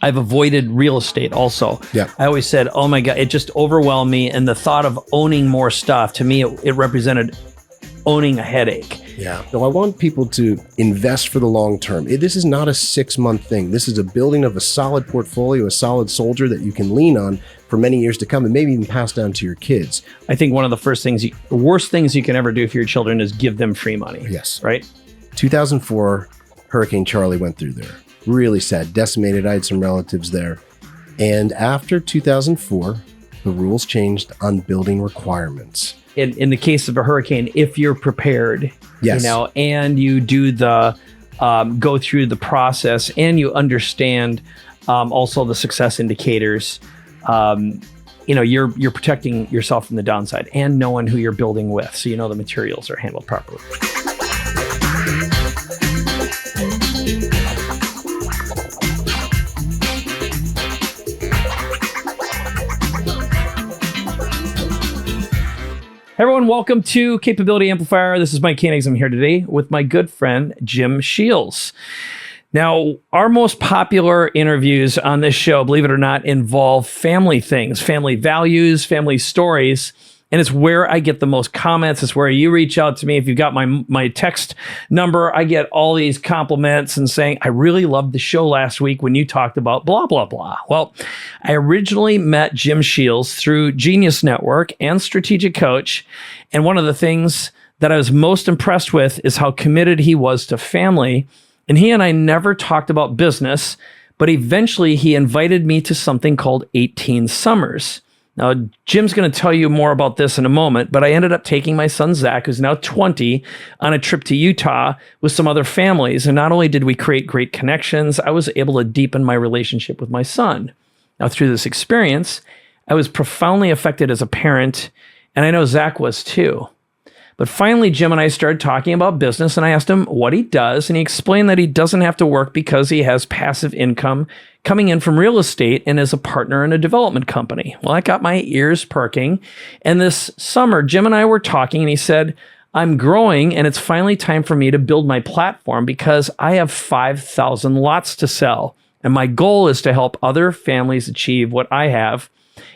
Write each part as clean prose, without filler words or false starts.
I've avoided real estate also. Yeah. I always said, oh my God, it just overwhelmed me. And the thought of owning more stuff, to me, it represented owning a headache. Yeah. No, I want people to invest for the long term. This is not a 6-month thing. This is a building of a solid portfolio, a solid soldier that you can lean on for many years to come and maybe even pass down to your kids. I think one of the worst things you can ever do for your children is give them free money. Yes. Right? 2004, Hurricane Charlie went through there. Really sad, decimated. I had some relatives there. And after 2004, the rules changed on building requirements. In the case of a hurricane, if you're prepared, Yes. and you do the go through the process and you understand also the success indicators, you're protecting yourself from the downside and knowing who you're building with, so you know the materials are handled properly. Hey everyone, welcome to Capability Amplifier. This is Mike Koenigs. I'm here today with my good friend, Jim Sheils. Now, our most popular interviews on this show, believe it or not, involve family things, family values, family stories. And it's where I get the most comments. It's where you reach out to me. If you've got my text number, I get all these compliments and saying, I really loved the show last week when you talked about blah, blah, blah. Well, I originally met Jim Sheils through Genius Network and Strategic Coach. And one of the things that I was most impressed with is how committed he was to family. And he and I never talked about business, but eventually he invited me to something called 18 Summers. Now, Jim's going to tell you more about this in a moment, but I ended up taking my son, Zach, who's now 20, on a trip to Utah with some other families. And not only did we create great connections, I was able to deepen my relationship with my son. Now, through this experience, I was profoundly affected as a parent, and I know Zach was too. But finally, Jim and I started talking about business, and I asked him what he does, and he explained that he doesn't have to work because he has passive income coming in from real estate and is a partner in a development company. Well, I got my ears perking, and this summer, Jim and I were talking, and he said, I'm growing, and it's finally time for me to build my platform because I have 5,000 lots to sell, and my goal is to help other families achieve what I have,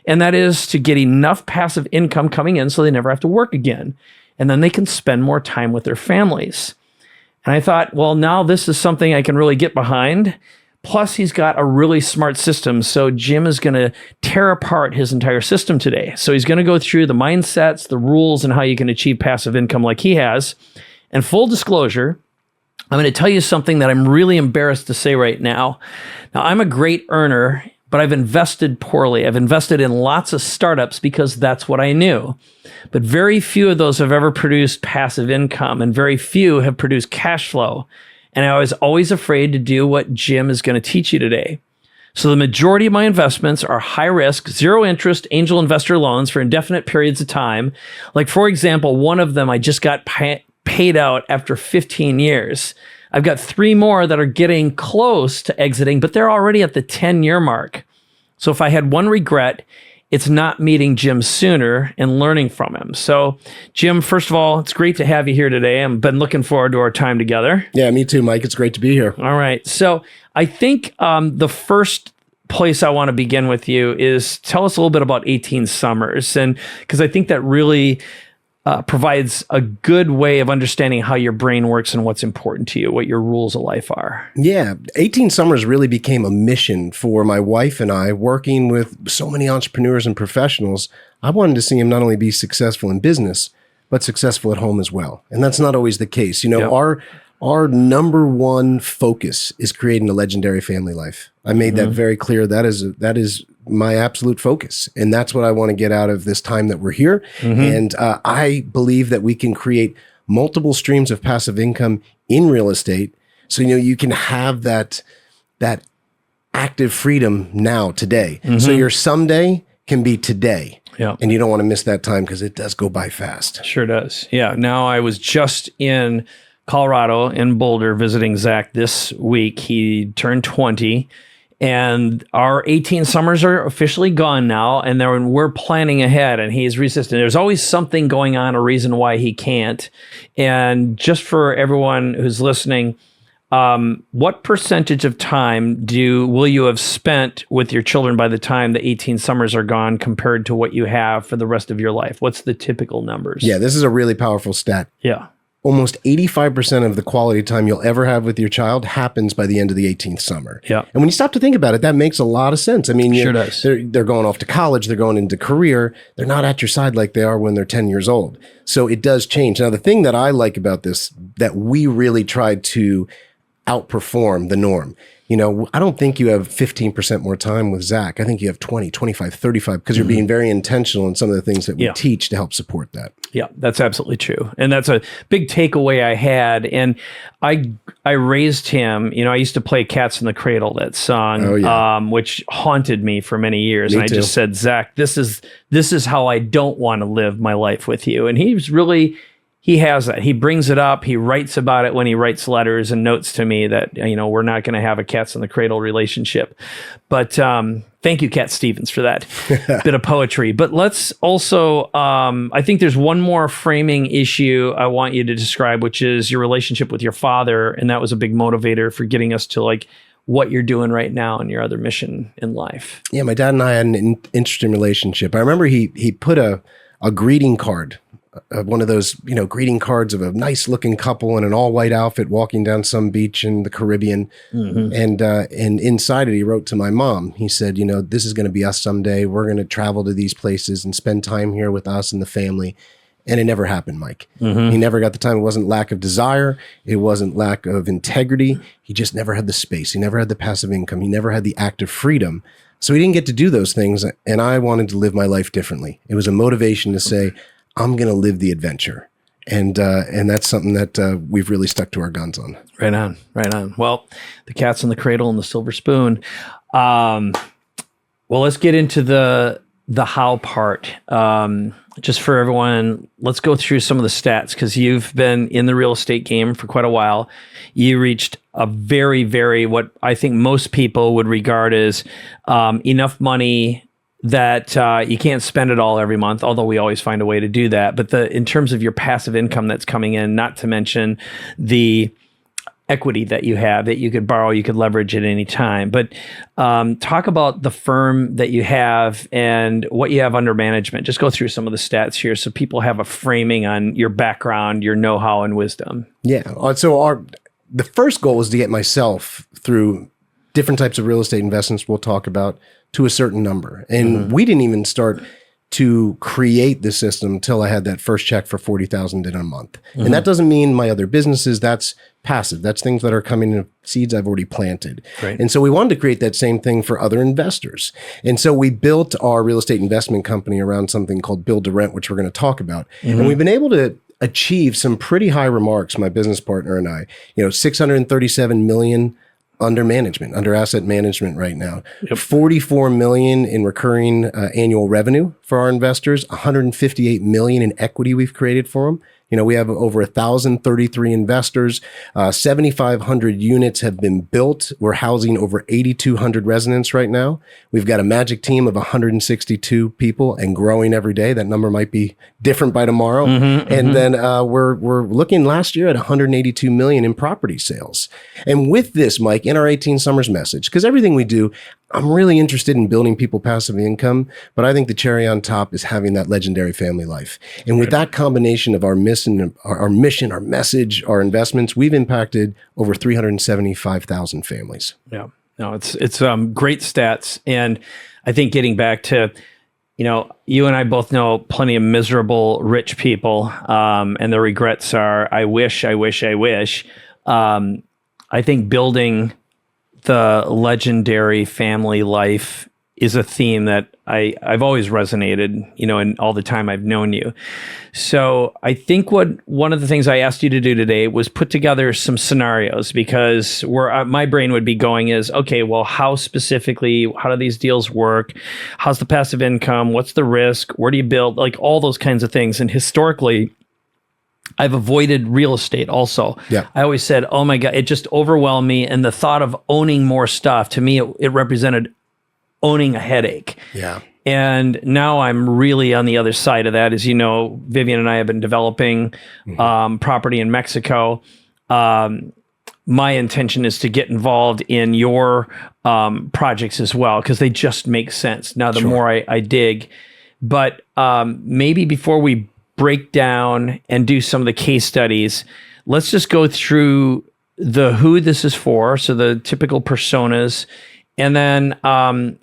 and that is to get enough passive income coming in so they never have to work again. And then they can spend more time with their families. And I thought, well, now this is something I can really get behind. Plus, he's got a really smart system. So Jim is going to tear apart his entire system today. So he's going to go through the mindsets, the rules, and how you can achieve passive income like he has. And full disclosure, I'm going to tell you something that I'm really embarrassed to say right now. Now, I'm a great earner, but I've invested poorly. I've invested in lots of startups because that's what I knew. But very few of those have ever produced passive income, and very few have produced cash flow. And I was always afraid to do what Jim is going to teach you today. So the majority of my investments are high risk, zero interest angel investor loans for indefinite periods of time. Like, for example, one of them I just got paid out after 15 years. I've got 3 more that are getting close to exiting, but they're already at the 10-year mark. So if I had one regret, it's not meeting Jim sooner and learning from him. So, Jim, first of all, it's great to have you here today. I've been looking forward to our time together. Yeah, me too, Mike. It's great to be here. All right. So I think the first place I want to begin with you is tell us a little bit about 18 Summers. And because I think that really provides a good way of understanding how your brain works and what's important to you, what your rules of life are. Yeah, 18 Summers really became a mission for my wife and I, working with so many entrepreneurs and professionals. I wanted to see them not only be successful in business, but successful at home as well. And that's not always the case. You know, our number one focus is creating a legendary family life. I made that very clear. That is my absolute focus. And that's what I want to get out of this time that we're here. And I believe that we can create multiple streams of passive income in real estate. So, you know, you can have that active freedom now, today. So your someday can be today. Yeah. And you don't want to miss that time because it does go by fast. Sure does. Yeah. Now, I was just in Colorado, in Boulder, visiting Zach this week. He turned 20. And our 18 Summers are officially gone now, and we're planning ahead, and he's resistant. There's always something going on, a reason why he can't. And just for everyone who's listening, What percentage of time will you have spent with your children by the time the 18 summers are gone compared to what you have for the rest of your life? What's the typical numbers? Yeah, this is a really powerful stat. Yeah. Almost 85% of the quality time you'll ever have with your child happens by the end of the 18th summer. Yeah. And when you stop to think about it, that makes a lot of sense. I mean, Sure does. They're going off to college, they're going into career. They're not at your side like they are when they're 10 years old. So it does change. Now, the thing that I like about this, that we really tried to outperform the norm. You know, I don't think you have 15% more time with Zach. I think you have 20, 25, 35, because you're being very intentional in some of the things that we teach to help support that. Yeah, that's absolutely true. And that's a big takeaway I had. And I raised him, I used to play Cats in the Cradle, that song, which haunted me for many years. Me and too. I just said, Zach, this is how I don't want to live my life with you. And he has that. He brings it up. He writes about it when he writes letters and notes to me that, we're not going to have a Cats in the Cradle relationship. But thank you, Cat Stevens, for that bit of poetry. But let's also, I think there's one more framing issue I want you to describe, which is your relationship with your father. And that was a big motivator for getting us to what you're doing right now and your other mission in life. Yeah, my dad and I had an interesting relationship. I remember he put a greeting card, one of those, greeting cards of a nice looking couple in an all white outfit walking down some beach in the Caribbean. And inside it, he wrote to my mom. He said, this is going to be us someday. We're going to travel to these places and spend time here with us and the family. And it never happened, Mike. He never got the time. It wasn't lack of desire. It wasn't lack of integrity. He just never had the space. He never had the passive income. He never had the active freedom. So he didn't get to do those things. And I wanted to live my life differently. It was a motivation to say, I'm going to live the adventure. And that's something that we've really stuck to our guns on. Right on, right on. Well, the Cats in the Cradle and the Silver Spoon. Well, let's get into the how part. Just for everyone, let's go through some of the stats, because you've been in the real estate game for quite a while. You reached a very, very, what I think most people would regard as enough money that you can't spend it all every month, although we always find a way to do that. But in terms of your passive income that's coming in, not to mention the equity that you have that you could borrow, you could leverage at any time. But talk about the firm that you have and what you have under management. Just go through some of the stats here so people have a framing on your background, your know-how, and wisdom. Yeah. So the first goal was to get myself through different types of real estate investments we'll talk about to a certain number. And we didn't even start to create the system until I had that first check for $40,000 in a month. And that doesn't mean my other businesses, that's passive. That's things that are coming in, seeds I've already planted. Right. And so we wanted to create that same thing for other investors. And so we built our real estate investment company around something called Build to Rent, which we're going to talk about. And we've been able to achieve some pretty high remarks, my business partner and I, $637 million under management, under asset management right now. Yep. 44 million in recurring annual revenue for our investors, 158 million in equity we've created for them. We have over 1,033 investors, 7,500 units have been built. We're housing over 8,200 residents right now. We've got a magic team of 162 people and growing every day. That number might be different by tomorrow. And then we're looking last year at 182 million in property sales. And with this, Mike, in our 18 Summers message, because everything we do, I'm really interested in building people passive income, but I think the cherry on top is having that legendary family life. And with that combination of our mission, our message, our investments, we've impacted over 375,000 families. Yeah. No, it's great stats. And I think getting back to, you and I both know plenty of miserable rich people, and the regrets are, I wish. I think building the legendary family life is a theme that I've always resonated, in all the time I've known you. So I think one of the things I asked you to do today was put together some scenarios, because where my brain would be going is, okay, well, how specifically, how do these deals work? How's the passive income? What's the risk? Where do you build? Like all those kinds of things. And historically, I've avoided real estate also. Yeah. I always said, oh my God, it just overwhelmed me. And the thought of owning more stuff, to me, it represented owning a headache. Yeah. And now I'm really on the other side of that. As you know, Vivian and I have been developing property in Mexico. my intention is to get involved in your projects as well, because they just make sense. Now, the more I dig, but maybe before we break down and do some of the case studies, let's just go through the who this is for, so the typical personas, and then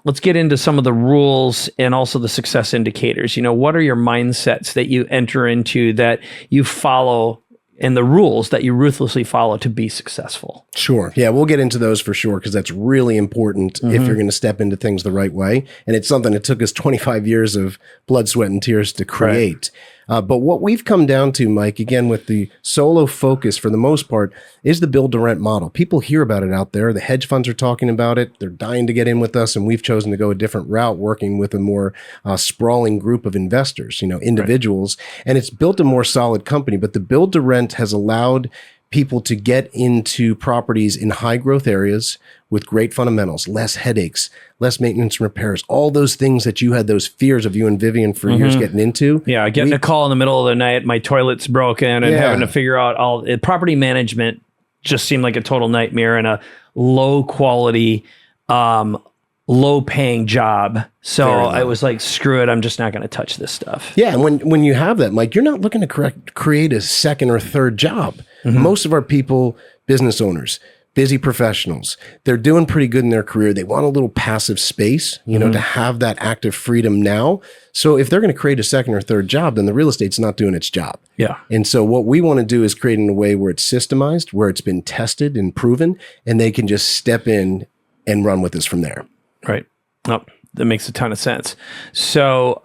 let's get into some of the rules and also the success indicators. What are your mindsets that you enter into, that you follow, and the rules that you ruthlessly follow to be successful? Sure. Yeah, we'll get into those for sure, because that's really important if you're going to step into things the right way. And it's something that took us 25 years of blood, sweat, and tears to create. But what we've come down to, Mike, again, with the solo focus for the most part, is the build to rent model. People hear about it out there. The hedge funds are talking about it. They're dying to get in with us, and we've chosen to go a different route, working with a more sprawling group of investors, individuals. Right. And it's built a more solid company. But the build to rent has allowed people to get into properties in high growth areas with great fundamentals, less headaches, less maintenance and repairs, all those things that you had those fears of, you and Vivian, for years getting into. Yeah, getting a call in the middle of the night, my toilet's broken, and having to figure out property management just seemed like a total nightmare, and a low quality, low paying job. So I was like, screw it, I'm just not going to touch this stuff. Yeah, and when you have that, Mike, you're not looking to create a second or third job. Most of our people, business owners, busy professionals, they're doing pretty good in their career. They want a little passive space, to have that active freedom now. So if they're going to create a second or third job, then the real estate's not doing its job. Yeah. And so what we want to do is create in a way where it's systemized, where it's been tested and proven, and they can just step in and run with us from there. Right. Oh, that makes a ton of sense. So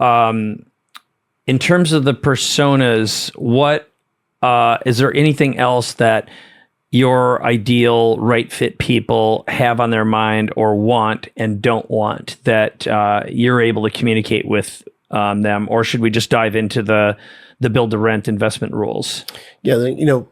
in terms of the personas, what is there anything else that your ideal right fit people have on their mind, or want and don't want, that you're able to communicate with them? Or should we just dive into the build to rent investment rules? Yeah,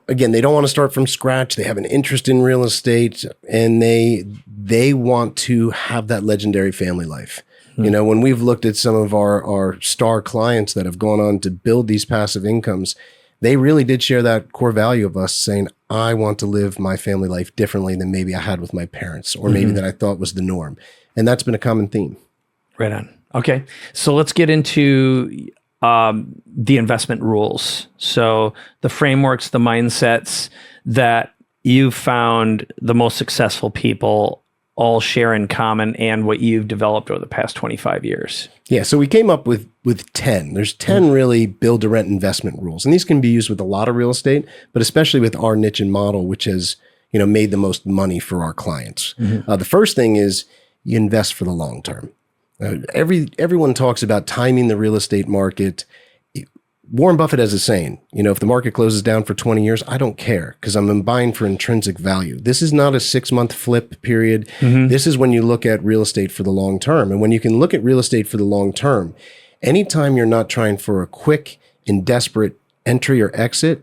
again, they don't want to start from scratch. They have an interest in real estate, and they want to have that legendary family life. When we've looked at some of our star clients that have gone on to build these passive incomes, they really did share that core value of us saying, I want to live my family life differently than maybe I had with my parents, or maybe that I thought was the norm. And that's been a common theme. Right on. Okay. So let's get into the investment rules. So the frameworks, the mindsets that you found the most successful people all share in common, and what you've developed over the past 25 years. Yeah, so we came up with 10. There's 10 really build to rent investment rules. And these can be used with a lot of real estate, but especially with our niche and model, which has made the most money for our clients. The first thing is you invest for the long term. Everyone talks about timing the real estate market. Warren Buffett has a saying, if the market closes down for 20 years, I don't care, because I'm buying for intrinsic value. This is not a 6-month flip period. This is when you look at real estate for the long term. And when you can look at real estate for the long term, anytime you're not trying for a quick and desperate entry or exit,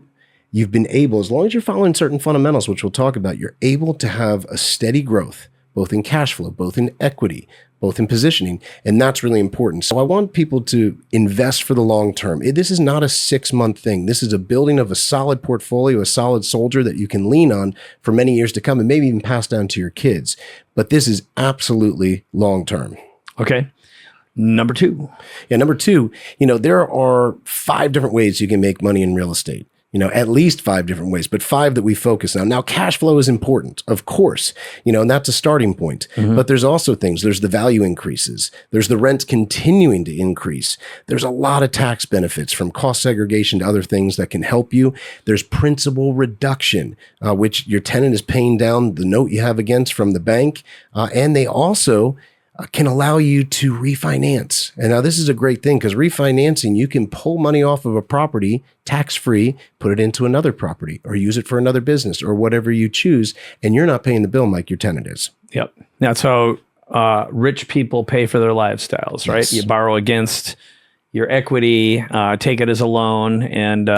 you've been able, as long as you're following certain fundamentals, which we'll talk about, you're able to have a steady growth, both in cash flow, both in equity, both in positioning. And that's really important. So I want people to invest for the long term. This is not a 6-month thing. This is a building of a solid portfolio, a solid soldier that you can lean on for many years to come, and maybe even pass down to your kids. But this is absolutely long term. Okay. Number 2. Yeah, number 2, there are 5 different ways you can make money in real estate. At least 5 different ways, but 5 that we focus on. Now, cash flow is important, of course, and that's a starting point. But there's also things. There's the value increases. There's the rent continuing to increase. There's a lot of tax benefits, from cost segregation to other things that can help you. There's principal reduction, which your tenant is paying down the note you have against from the bank. And they also can allow you to refinance. And now this is a great thing, because refinancing, you can pull money off of a property tax-free, put it into another property, or use it for another business, or whatever you choose. And you're not paying the bill, Mike, your tenant is. Yep. That's how rich people pay for their lifestyles, right? Yes. You borrow against your equity, take it as a loan, and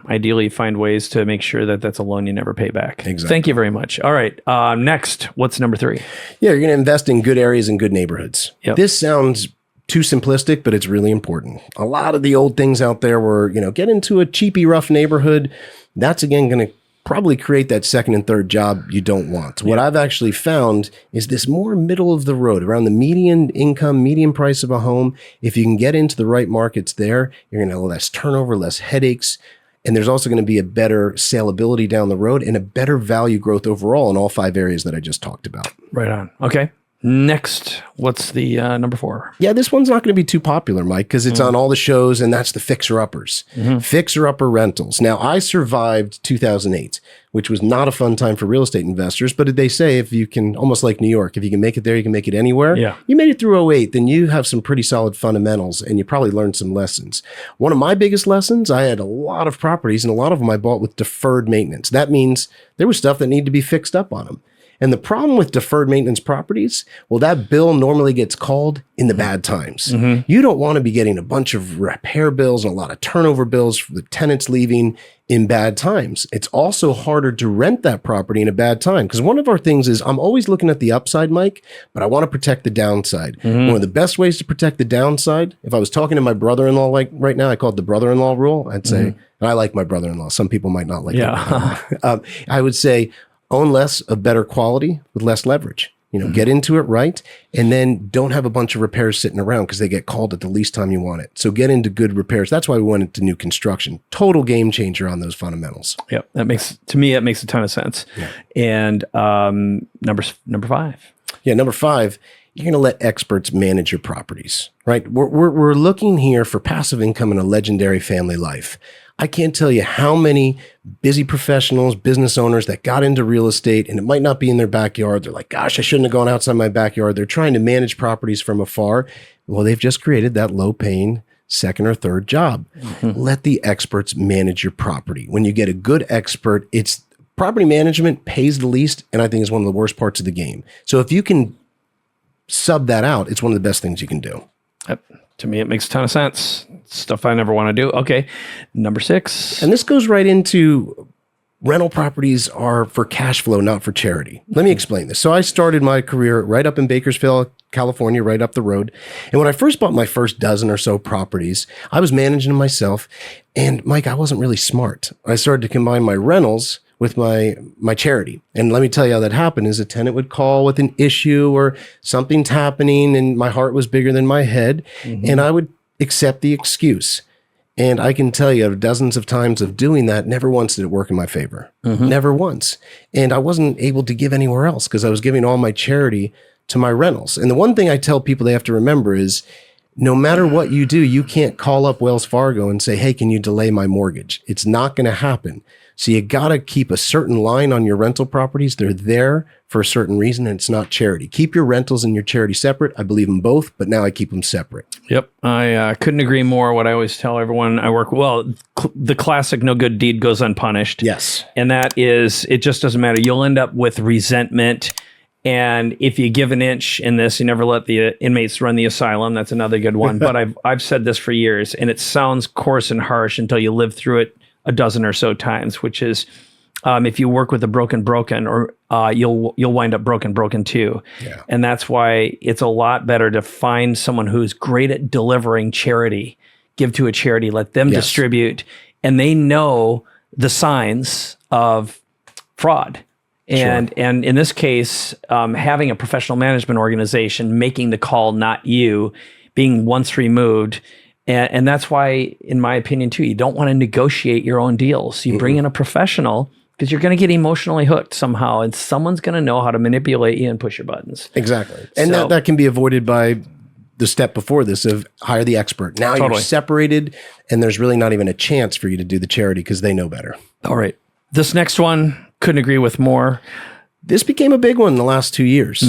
ideally find ways to make sure that that's a loan you never pay back. Exactly. Thank you very much. All right. Next, what's number 3? Yeah, you're going to invest in good areas and good neighborhoods. Yep. This sounds too simplistic, but it's really important. A lot of the old things out there were, get into a cheapy, rough neighborhood. That's, again, going to probably create that second and third job you don't want. What I've actually found is this more middle of the road, around the median income, median price of a home. If you can get into the right markets there, you're going to have less turnover, less headaches. And there's also going to be a better saleability down the road and a better value growth overall in all 5 areas that I just talked about. Right on. Okay. Next, what's the number 4? Yeah, this one's not going to be too popular, Mike, because it's on all the shows, and that's the fixer-uppers. Fixer-upper rentals. Now, I survived 2008, which was not a fun time for real estate investors, but they say if you can, almost like New York, if you can make it there, you can make it anywhere. Yeah. You made it through '08, then you have some pretty solid fundamentals, and you probably learned some lessons. One of my biggest lessons, I had a lot of properties, and a lot of them I bought with deferred maintenance. That means there was stuff that needed to be fixed up on them. And the problem with deferred maintenance properties, well, that bill normally gets called in the bad times. You don't want to be getting a bunch of repair bills and a lot of turnover bills for the tenants leaving in bad times. It's also harder to rent that property in a bad time, because one of our things is I'm always looking at the upside, Mike, but I want to protect the downside. One of the best ways to protect the downside, if I was talking to my brother-in-law like right now, I call it the brother-in-law rule. I'd say, and I like my brother-in-law. Some people might not like it. I would say, own less of better quality with less leverage. Get into it right, and then don't have a bunch of repairs sitting around because they get called at the least time you want it. So get into good repairs. That's why we went into new construction. Total game changer on those fundamentals. Yep, that makes a ton of sense. Yeah. And number 5. Yeah, number 5. You're going to let experts manage your properties, right? We're looking here for passive income in a legendary family life. I can't tell you how many busy professionals, business owners that got into real estate, and it might not be in their backyard. They're like, gosh, I shouldn't have gone outside my backyard. They're trying to manage properties from afar. Well, they've just created that low-paying second or third job. Let the experts manage your property. When you get a good expert, it's property management pays the least, and I think is one of the worst parts of the game. So if you can sub that out, it's one of the best things you can do. Yep. To me, it makes a ton of sense. Stuff I never want to do. Okay. Number 6. And this goes right into rental properties are for cash flow, not for charity. Let me explain this. So I started my career right up in Bakersfield, California, right up the road. And when I first bought my first dozen or so properties, I was managing them myself. And Mike, I wasn't really smart. I started to combine my rentals with my charity. And let me tell you how that happened is a tenant would call with an issue or something's happening and my heart was bigger than my head. And I would accept the excuse. And I can tell you dozens of times of doing that, never once did it work in my favor. Never once. And I wasn't able to give anywhere else because I was giving all my charity to my rentals. And the one thing I tell people they have to remember is no matter what you do, you can't call up Wells Fargo and say, hey, can you delay my mortgage? It's not going to happen. So you got to keep a certain line on your rental properties. They're there for a certain reason, and it's not charity. Keep your rentals and your charity separate. I believe in both, but now I keep them separate. Yep. I couldn't agree more. What I always tell everyone I work, the classic no good deed goes unpunished. Yes. And that is, it just doesn't matter. You'll end up with resentment. And if you give an inch in this, you never let the inmates run the asylum. That's another good one. But I've said this for years, and it sounds coarse and harsh until you live through it a dozen or so times, which is if you work with a broken, or you'll wind up broken too. Yeah. And that's why it's a lot better to find someone who's great at delivering charity, give to a charity, let them distribute, and they know the signs of fraud. And in this case, having a professional management organization making the call, not you, being once removed. And that's why, in my opinion, too, you don't want to negotiate your own deals. You bring in a professional because you're going to get emotionally hooked somehow, and someone's going to know how to manipulate you and push your buttons. Exactly. And that can be avoided by the step before this of hire the expert. Now you're separated, and there's really not even a chance for you to do the charity because they know better. All right. This next one, couldn't agree with more. This became a big one in the last 2 years.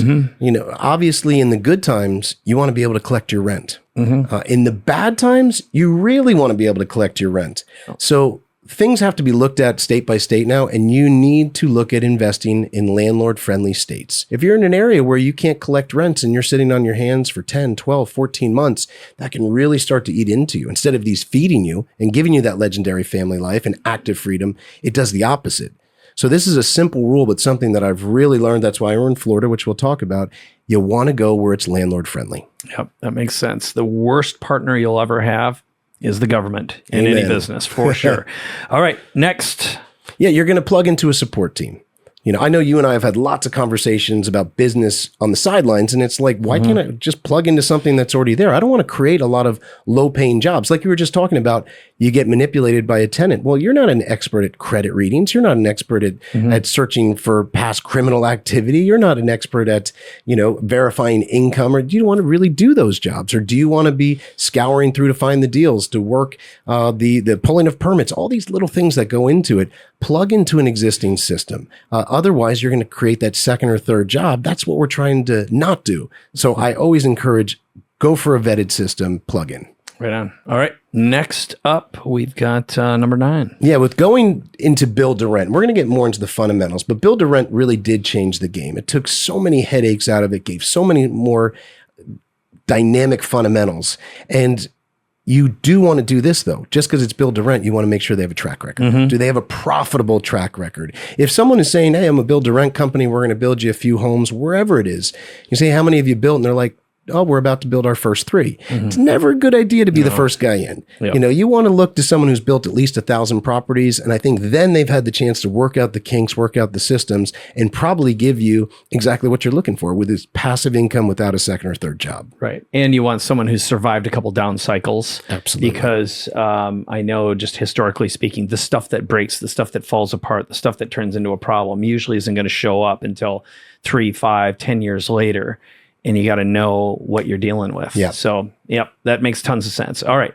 Obviously in the good times, you want to be able to collect your rent. In the bad times, you really want to be able to collect your rent. So things have to be looked at state by state now, and you need to look at investing in landlord-friendly states. If you're in an area where you can't collect rents and you're sitting on your hands for 10, 12, 14 months, that can really start to eat into you. Instead of these feeding you and giving you that legendary family life and active freedom, it does the opposite. So this is a simple rule, but something that I've really learned. That's why we're in Florida, which we'll talk about. You want to go where it's landlord friendly. Yep, that makes sense. The worst partner you'll ever have is the government in any business, for sure. All right, next. Yeah, you're going to plug into a support team. You know, I know you and I have had lots of conversations about business on the sidelines, and it's like, why can't I just plug into something that's already there? I don't want to create a lot of low-paying jobs. Like you were just talking about, you get manipulated by a tenant. Well, you're not an expert at credit readings. You're not an expert at searching for past criminal activity. You're not an expert at, you know, verifying income. Or do you want to really do those jobs? Or do you want to be scouring through to find the deals, to work the pulling of permits, all these little things that go into it? Plug into an existing system. Otherwise, you're going to create that second or third job. That's what we're trying to not do. So I always encourage, go for a vetted system, plug in. Right on. All right. Next up, we've got number 9. Yeah, with going into build to rent, we're going to get more into the fundamentals, but build to rent really did change the game. It took so many headaches out of it, gave so many more dynamic fundamentals. And you do want to do this, though. Just because it's build to rent, you want to make sure they have a track record. Do they have a profitable track record? If someone is saying, hey, I'm a build to rent company, we're going to build you a few homes, wherever it is, you say, how many have you built? And they're like, oh, we're about to build our first 3. It's never a good idea to be the first guy in. Yep. You know, you want to look to someone who's built at least 1,000 properties. And I think then they've had the chance to work out the kinks, work out the systems, and probably give you exactly what you're looking for with this passive income without a second or third job. Right. And you want someone who's survived a couple down cycles. Absolutely. Because I know, just historically speaking, the stuff that breaks, the stuff that falls apart, the stuff that turns into a problem usually isn't going to show up until 3, 5, 10 years later. And you got to know what you're dealing with. Yeah. So, yep, that makes tons of sense. All right.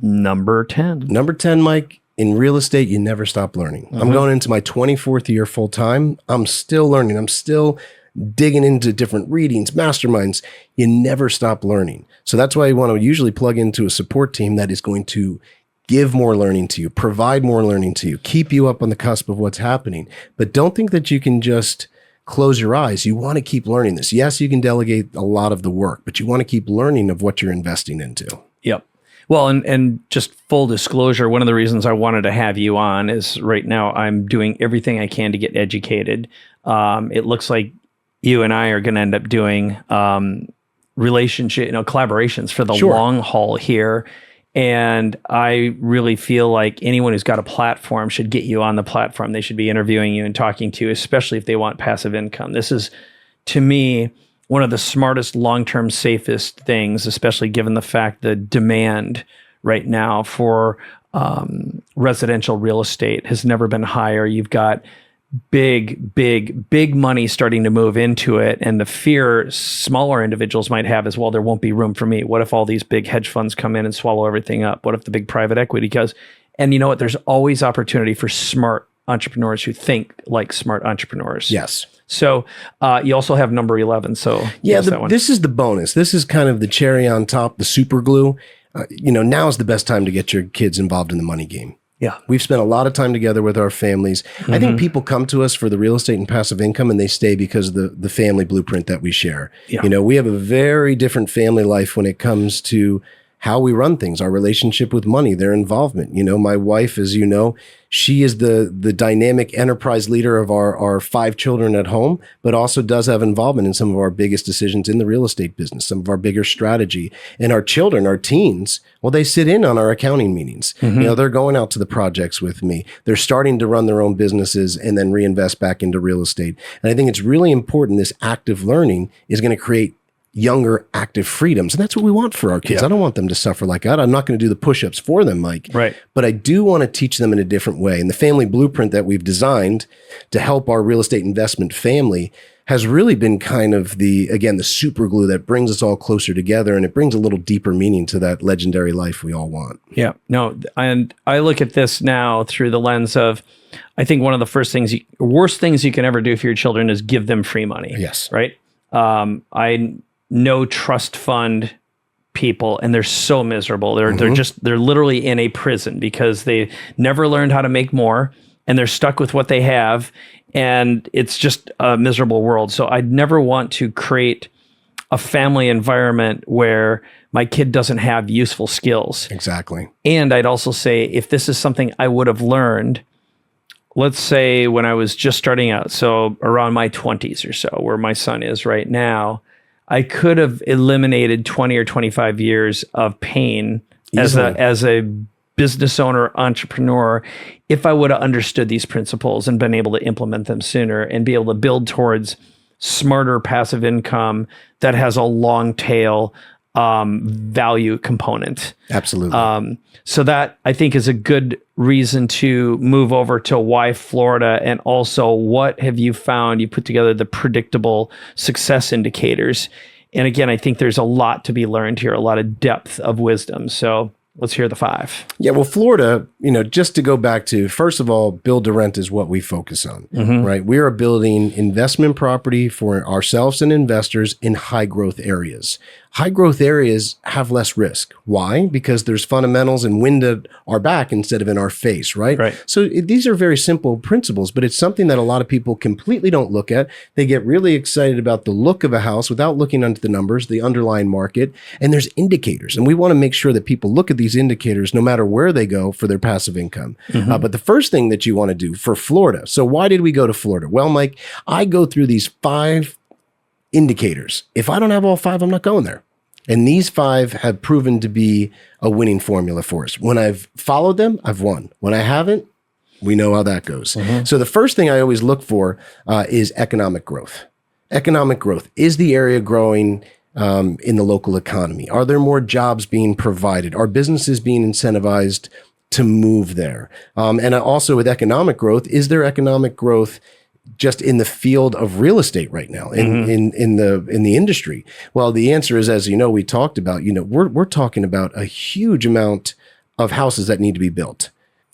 Number 10. Number 10, Mike, in real estate, you never stop learning. I'm going into my 24th year full time. I'm still learning. I'm still digging into different readings, masterminds. You never stop learning. So that's why you want to usually plug into a support team that is going to give more learning to you, provide more learning to you, keep you up on the cusp of what's happening. But don't think that you can just close your eyes. You want to keep learning this. Yes, you can delegate a lot of the work, but you want to keep learning of what you're investing into. Yep. Well, and just full disclosure, one of the reasons I wanted to have you on is right now I'm doing everything I can to get educated. It looks like you and I are going to end up doing relationship, collaborations for the long haul here. And I really feel like anyone who's got a platform should get you on the platform. They should be interviewing you and talking to you, especially if they want passive income. This is, to me, one of the smartest, long-term, safest things, especially given the fact the demand right now for residential real estate has never been higher. You've got big money starting to move into it. And the fear smaller individuals might have is, well, there won't be room for me. What if all these big hedge funds come in and swallow everything up? What if the big private equity goes? And you know what? There's always opportunity for smart entrepreneurs who think like smart entrepreneurs. Yes. So you also have number 11. So yeah, this is the bonus. This is kind of the cherry on top, the super glue. Now is the best time to get your kids involved in the money game. Yeah. We've spent a lot of time together with our families. I think people come to us for the real estate and passive income, and they stay because of the family blueprint that we share. Yeah. We have a very different family life when it comes to how we run things, our relationship with money, their involvement. My wife, as you know, she is the dynamic enterprise leader of our 5 children at home, but also does have involvement in some of our biggest decisions in the real estate business, some of our bigger strategy. And our children, our teens, well, they sit in on our accounting meetings. They're going out to the projects with me. They're starting to run their own businesses and then reinvest back into real estate. And I think it's really important. This active learning is going to create younger active freedoms. And that's what we want for our kids. I don't want them to suffer like that. I'm not going to do the push-ups for them, Mike. Right. But I do want to teach them in a different way. And the family blueprint that we've designed to help our real estate investment family has really been kind of the super glue that brings us all closer together. And it brings a little deeper meaning to that legendary life we all want. Yeah. No, and I look at this now through the lens of, I think one of the worst things you can ever do for your children is give them free money. Yes. Right. I know trust fund people, and they're so miserable. They're literally in a prison because they never learned how to make more, and they're stuck with what they have, and it's just a miserable world. So I'd never want to create a family environment where my kid doesn't have useful skills. Exactly. And I'd also say, if this is something I would have learned, let's say when I was just starting out, so around my 20s or so, where my son is right now, I could have eliminated 20 or 25 years of pain as a business owner, entrepreneur, if I would have understood these principles and been able to implement them sooner and be able to build towards smarter passive income that has a long tail value component. Absolutely. So that I think is a good reason to move over to why Florida, and also what have you found? You put together the predictable success indicators. And again, I think there's a lot to be learned here, a lot of depth of wisdom. So let's hear the 5. Yeah, well, Florida, just to go back to, first of all, build to rent is what we focus on, right? We are building investment property for ourselves and investors in high growth areas. High growth areas have less risk. Why? Because there's fundamentals and wind at our back instead of in our face, right? So these are very simple principles, but it's something that a lot of people completely don't look at. They get really excited about the look of a house without looking into the numbers, the underlying market, and there's indicators. And we want to make sure that people look at these indicators no matter where they go for their passive income. But the first thing that you want to do for Florida, so why did we go to Florida? Well, Mike, I go through these 5 indicators. If I don't have all 5, I'm not going there. And these 5 have proven to be a winning formula for us. When I've followed them, I've won. When I haven't, we know how that goes. So the first thing I always look for is economic growth. Economic growth. Is the area growing in the local economy? Are there more jobs being provided? Are businesses being incentivized to move there? And also with economic growth, is there economic growth just in the field of real estate right now in the industry? Well, the answer is, as we talked about, we're talking about a huge amount of houses that need to be built.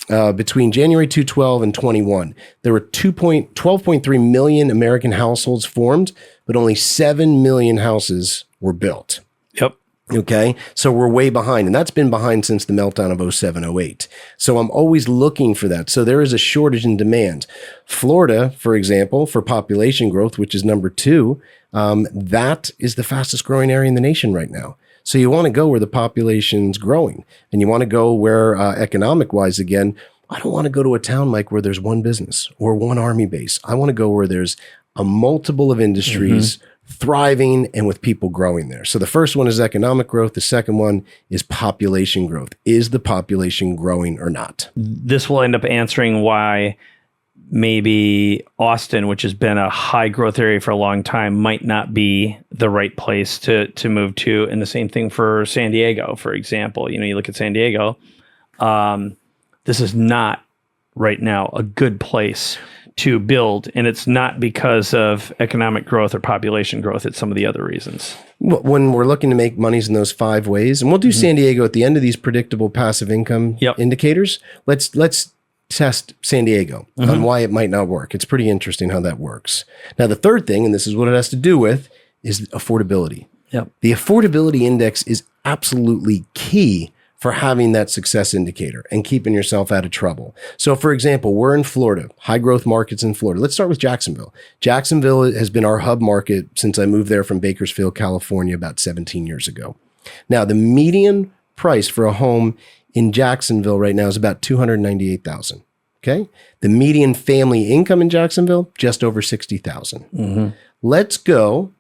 Between January 2012 and 21, there were 12.3 million American households formed, but only 7 million houses were built. Yep. Okay. So we're way behind, and that's been behind since the meltdown of 07, 08. So I'm always looking for that. So there is a shortage in demand. Florida, for example, for population growth, which is number 2, that is the fastest growing area in the nation right now. So you want to go where the population's growing, and you want to go where economic wise, again, I don't want to go to a town, Mike, where there's one business or one army base. I want to go where there's a multiple of industries thriving and with people growing there. So the first one is economic growth. The second one is population growth. Is the population growing or not? This will end up answering why maybe Austin, which has been a high growth area for a long time, might not be the right place to move to. And the same thing for San Diego, for example. You look at San Diego, this is not right now a good place to build, and it's not because of economic growth or population growth. It's some of the other reasons. When we're looking to make monies in those 5 ways, and we'll do San Diego at the end of these predictable passive income indicators, let's test San Diego on why it might not work. It's pretty interesting how that works. Now, the third thing, and this is what it has to do with, is affordability. The affordability index is absolutely key for having that success indicator and keeping yourself out of trouble. So for example, we're in Florida, high growth markets in Florida. Let's start with Jacksonville. Jacksonville has been our hub market since I moved there from Bakersfield, California about 17 years ago. Now, the median price for a home in Jacksonville right now is about $298,000. Okay. The median family income in Jacksonville, just over $60,000. Let's go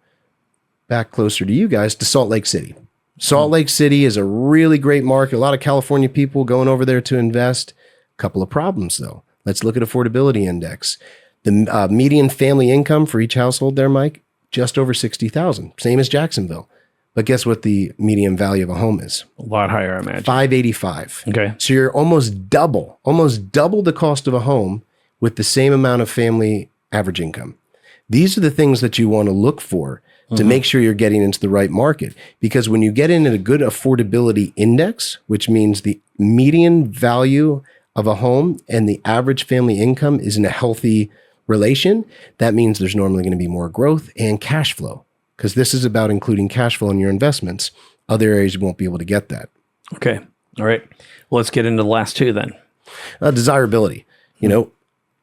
back closer to you guys to Salt Lake City. Salt Lake City is a really great market. A lot of California people going over there to invest. A couple of problems, though. Let's look at affordability index. The median family income for each household there, Mike, just over $60,000. Same as Jacksonville. But guess what the median value of a home is? A lot higher, I imagine. $585,000. Okay. So you're almost double the cost of a home with the same amount of family average income. These are the things that you want to look for to make sure you're getting into the right market. Because when you get into a good affordability index, which means the median value of a home and the average family income is in a healthy relation, that means there's normally going to be more growth and cash flow. Because this is about including cash flow in your investments. Other areas you won't be able to get that. Okay. All right. Well, let's get into the last 2 then. Desirability.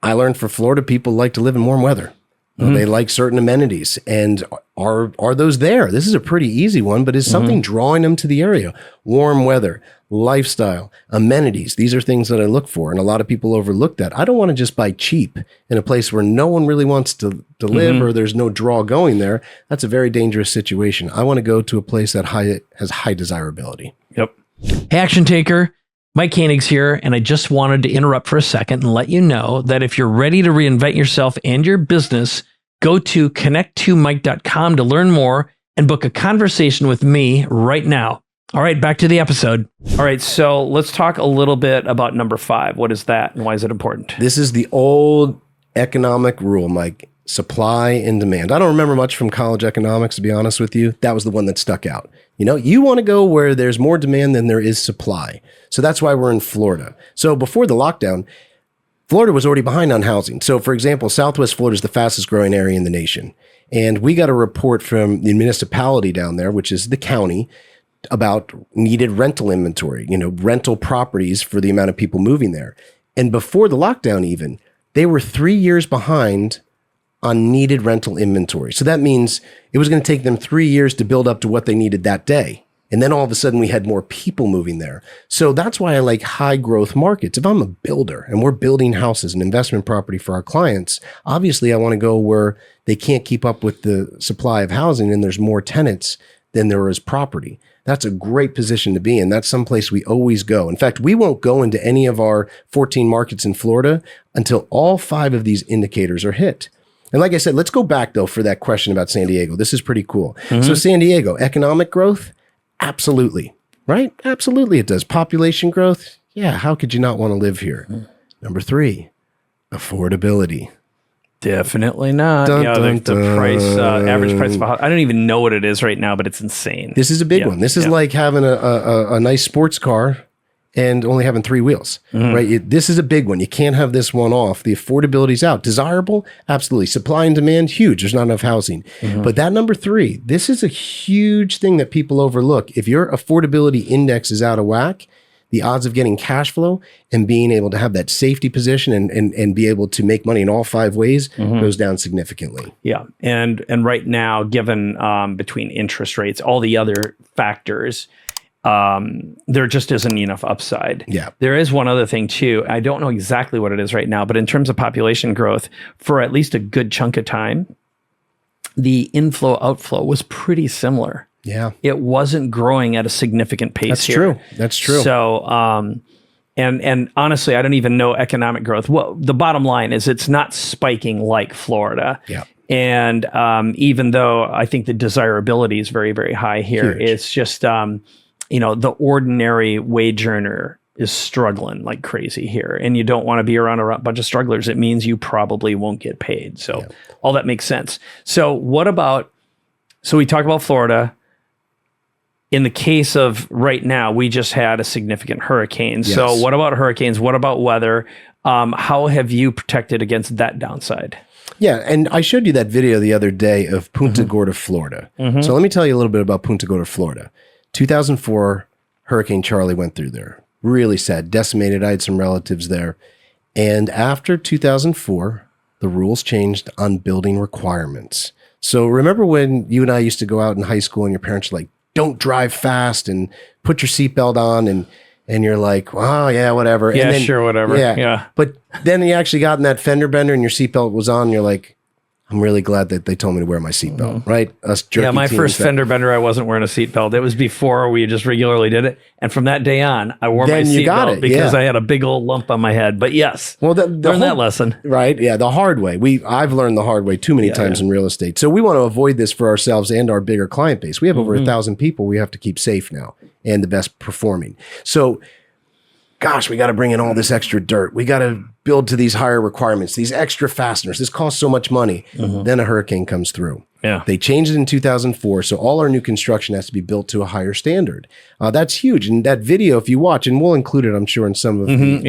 I learned for Florida, people like to live in warm weather. They like certain amenities, and are those there? This is a pretty easy one, but is something drawing them to the area? Warm weather, lifestyle, amenities. These are things that I look for, and a lot of people overlook that. I don't want to just buy cheap in a place where no one really wants to live or there's no draw going there. That's a very dangerous situation. I want to go to a place that has high desirability. Yep. Hey, Action Taker. Mike Koenigs here, and I just wanted to interrupt for a second and let you know that if you're ready to reinvent yourself and your business, go to connect2mike.com to learn more and book a conversation with me right now. All right, back to the episode. All right, so let's talk a little bit about number 5. What is that and why is it important? This is the old economic rule, Mike. Supply and demand. I don't remember much from college economics, to be honest with you. That was the one that stuck out. You want to go where there's more demand than there is supply. So that's why we're in Florida. So before the lockdown, Florida was already behind on housing. So for example, Southwest Florida is the fastest growing area in the nation. And we got a report from the municipality down there, which is the county, about needed rental inventory, rental properties for the amount of people moving there. And before the lockdown even, they were 3 years behind on needed rental inventory. So that means it was going to take them 3 years to build up to what they needed that day. And then all of a sudden we had more people moving there. So that's why I like high growth markets. If I'm a builder and we're building houses and investment property for our clients, obviously I want to go where they can't keep up with the supply of housing and there's more tenants than there is property. That's a great position to be in. That's someplace we always go. In fact, we won't go into any of our 14 markets in Florida until all 5 of these indicators are hit. And like I said, let's go back though for that question about San Diego. This is pretty cool. So San Diego, economic growth? Absolutely. Right? Absolutely it does. Population growth? Yeah. How could you not want to live here? Number 3, affordability. Definitely not. Dun, The price, average price of a house. I don't even know what it is right now, but it's insane. This is a big one. This is like having a nice sports car and only having 3 wheels, right? This is a big one. You can't have this one off. The affordability's out. Desirable? Absolutely. Supply and demand? Huge. There's not enough housing. But that number 3, this is a huge thing that people overlook. If your affordability index is out of whack, the odds of getting cash flow and being able to have that safety position and be able to make money in all 5 ways goes down significantly. Yeah. And right now, given between interest rates, all the other factors, there just isn't enough upside. Yeah. There is one other thing too. I don't know exactly what it is right now, but in terms of population growth, for at least a good chunk of time, the inflow outflow was pretty similar. Yeah. It wasn't growing at a significant pace. That's here. true. That's true. So, and honestly, I don't even know economic growth. Well, the bottom line is it's not spiking like Florida. Yeah. And even though I think the desirability is very, very high here, Huge. it's just, the ordinary wage earner is struggling like crazy here. And you don't want to be around a bunch of strugglers. It means you probably won't get paid. So all that makes sense. So we talk about Florida. In the case of right now, we just had a significant hurricane. Yes. So what about hurricanes? What about weather? How have you protected against that downside? Yeah, and I showed you that video the other day of Punta Gorda, Florida. So let me tell you a little bit about Punta Gorda, Florida. 2004, Hurricane Charlie went through there. Really sad, decimated. I had some relatives there. And after 2004, the rules changed on building requirements. So remember when you and I used to go out in high school and your parents were like, don't drive fast and put your seatbelt on, and you're like, oh yeah, whatever. Yeah, and then, sure, whatever. Yeah. But then you actually got in that fender bender and your seatbelt was on, and you're like, I'm really glad that they told me to wear my seatbelt, right? Us jerky My teens first fender bender, I wasn't wearing a seatbelt. It was before we just regularly did it. And from that day on, I wore my seatbelt because I had a big old lump on my head. But yes, learn that lesson. Right, yeah, the hard way. I've learned the hard way too many times in real estate. So we want to avoid this for ourselves and our bigger client base. We have over 1,000 people we have to keep safe now and the best performing. So gosh, we got to bring in all this extra dirt. We got to build to these higher requirements, these extra fasteners. This costs so much money. Then a hurricane comes through. Yeah. They changed it in 2004. So all our new construction has to be built to a higher standard. That's huge. And that video, if you watch, and we'll include it, I'm sure, in some of the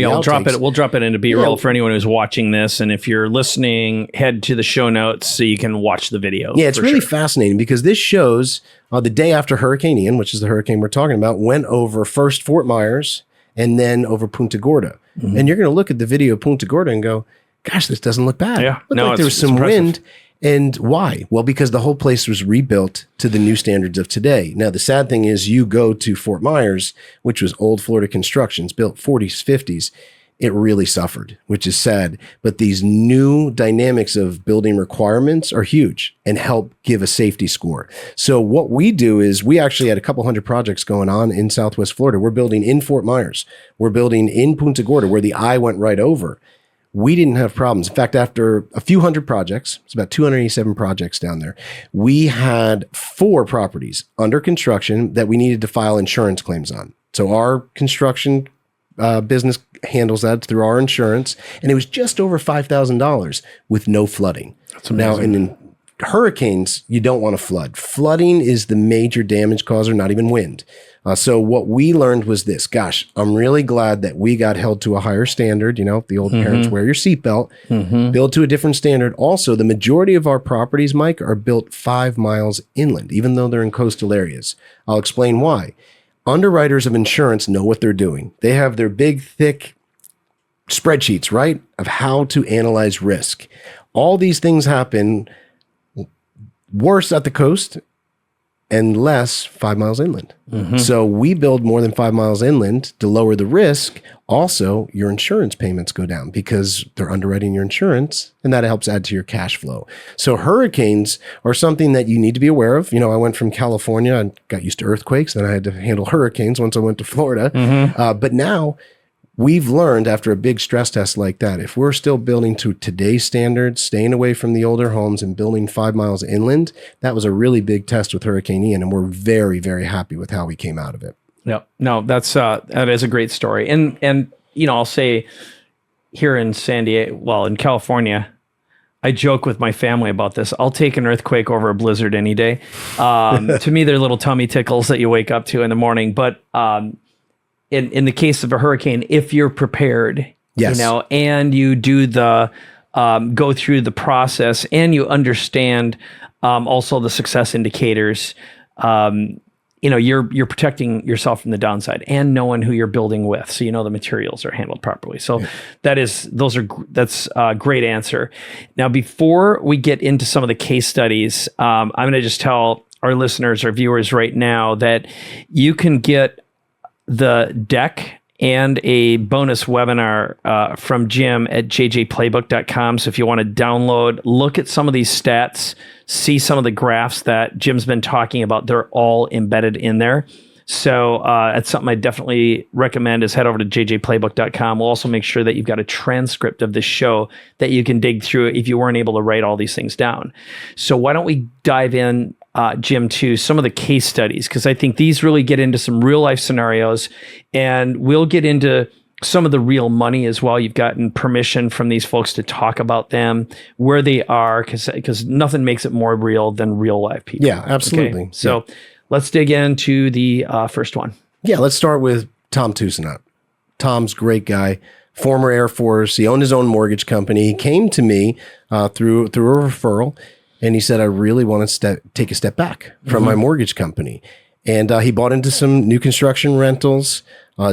we'll drop it into B-roll for anyone who's watching this. And if you're listening, head to the show notes so you can watch the video. Yeah, it's really fascinating because this shows the day after Hurricane Ian, which is the hurricane we're talking about, went over first Fort Myers and then over Punta Gorda. And you're going to look at the video of Punta Gorda and go, gosh, this doesn't look bad. Yeah. Looked like there was some wind. And why? Well, because the whole place was rebuilt to the new standards of today. Now, the sad thing is you go to Fort Myers, which was old Florida constructions built 40s, 50s, it really suffered, which is sad. But these new dynamics of building requirements are huge and help give a safety score. So what we do is we actually had a couple hundred projects going on in Southwest Florida. We're building in Fort Myers. We're building in Punta Gorda, where the eye went right over. We didn't have problems. In fact, after a few hundred projects, it's about 287 projects down there, we had 4 properties under construction that we needed to file insurance claims on. So our construction business handles that through our insurance, and it was just over $5,000 with no flooding. That's amazing. Now, in hurricanes, you don't want to flood. Flooding is the major damage causer, not even wind. So what we learned was this. Gosh, I'm really glad that we got held to a higher standard. You know, the old parents, wear your seatbelt, build to a different standard. Also, the majority of our properties, Mike, are built 5 miles inland, even though they're in coastal areas. I'll explain why. Underwriters of insurance know what they're doing. They have their big, thick spreadsheets, right, of how to analyze risk. All these things happen worse at the coast and less 5 miles inland. So we build more than 5 miles inland to lower the risk. Also, your insurance payments go down because they're underwriting your insurance, and that helps add to your cash flow. So hurricanes are something that you need to be aware of. You know, I went from California and got used to earthquakes, then I had to handle hurricanes once I went to Florida. But now we've learned after a big stress test like that, if we're still building to today's standards, staying away from the older homes and building 5 miles inland, that was a really big test with Hurricane Ian, and we're very, very happy with how we came out of it. Yep. No, that is a great story. And you know, I'll say here in San Diego, well, in California, I joke with my family about this. I'll take an earthquake over a blizzard any day. To me, they're little tummy tickles that you wake up to in the morning. But in the case of a hurricane, if you're prepared, Yes. you know, and you do the go through the process and you understand also the success indicators, you know, you're protecting yourself from the downside and knowing who you're building with, so you know the materials are handled properly. So that's a great answer. Now, before we get into some of the case studies, I'm going to just tell our listeners, our viewers right now, that you can get the deck and a bonus webinar from Jim at jjplaybook.com. So if you want to download, look at some of these stats, see some of the graphs that Jim's been talking about, they're all embedded in there. So that's something I definitely recommend, is head over to jjplaybook.com. We'll also make sure that you've got a transcript of the show that you can dig through if you weren't able to write all these things down. So why don't we dive in, Jim, to some of the case studies, because I think these really get into some real life scenarios, and we'll get into some of the real money as well. You've gotten permission from these folks to talk about them, where they are, because nothing makes it more real than real life people. Yeah, absolutely. Okay? So let's dig into the first one. Yeah, let's start with Tom Tusinot. Tom's a great guy, former Air Force. He owned his own mortgage company. He came to me through a referral, and he said, I really want to take a step back from my mortgage company. And he bought into some new construction rentals,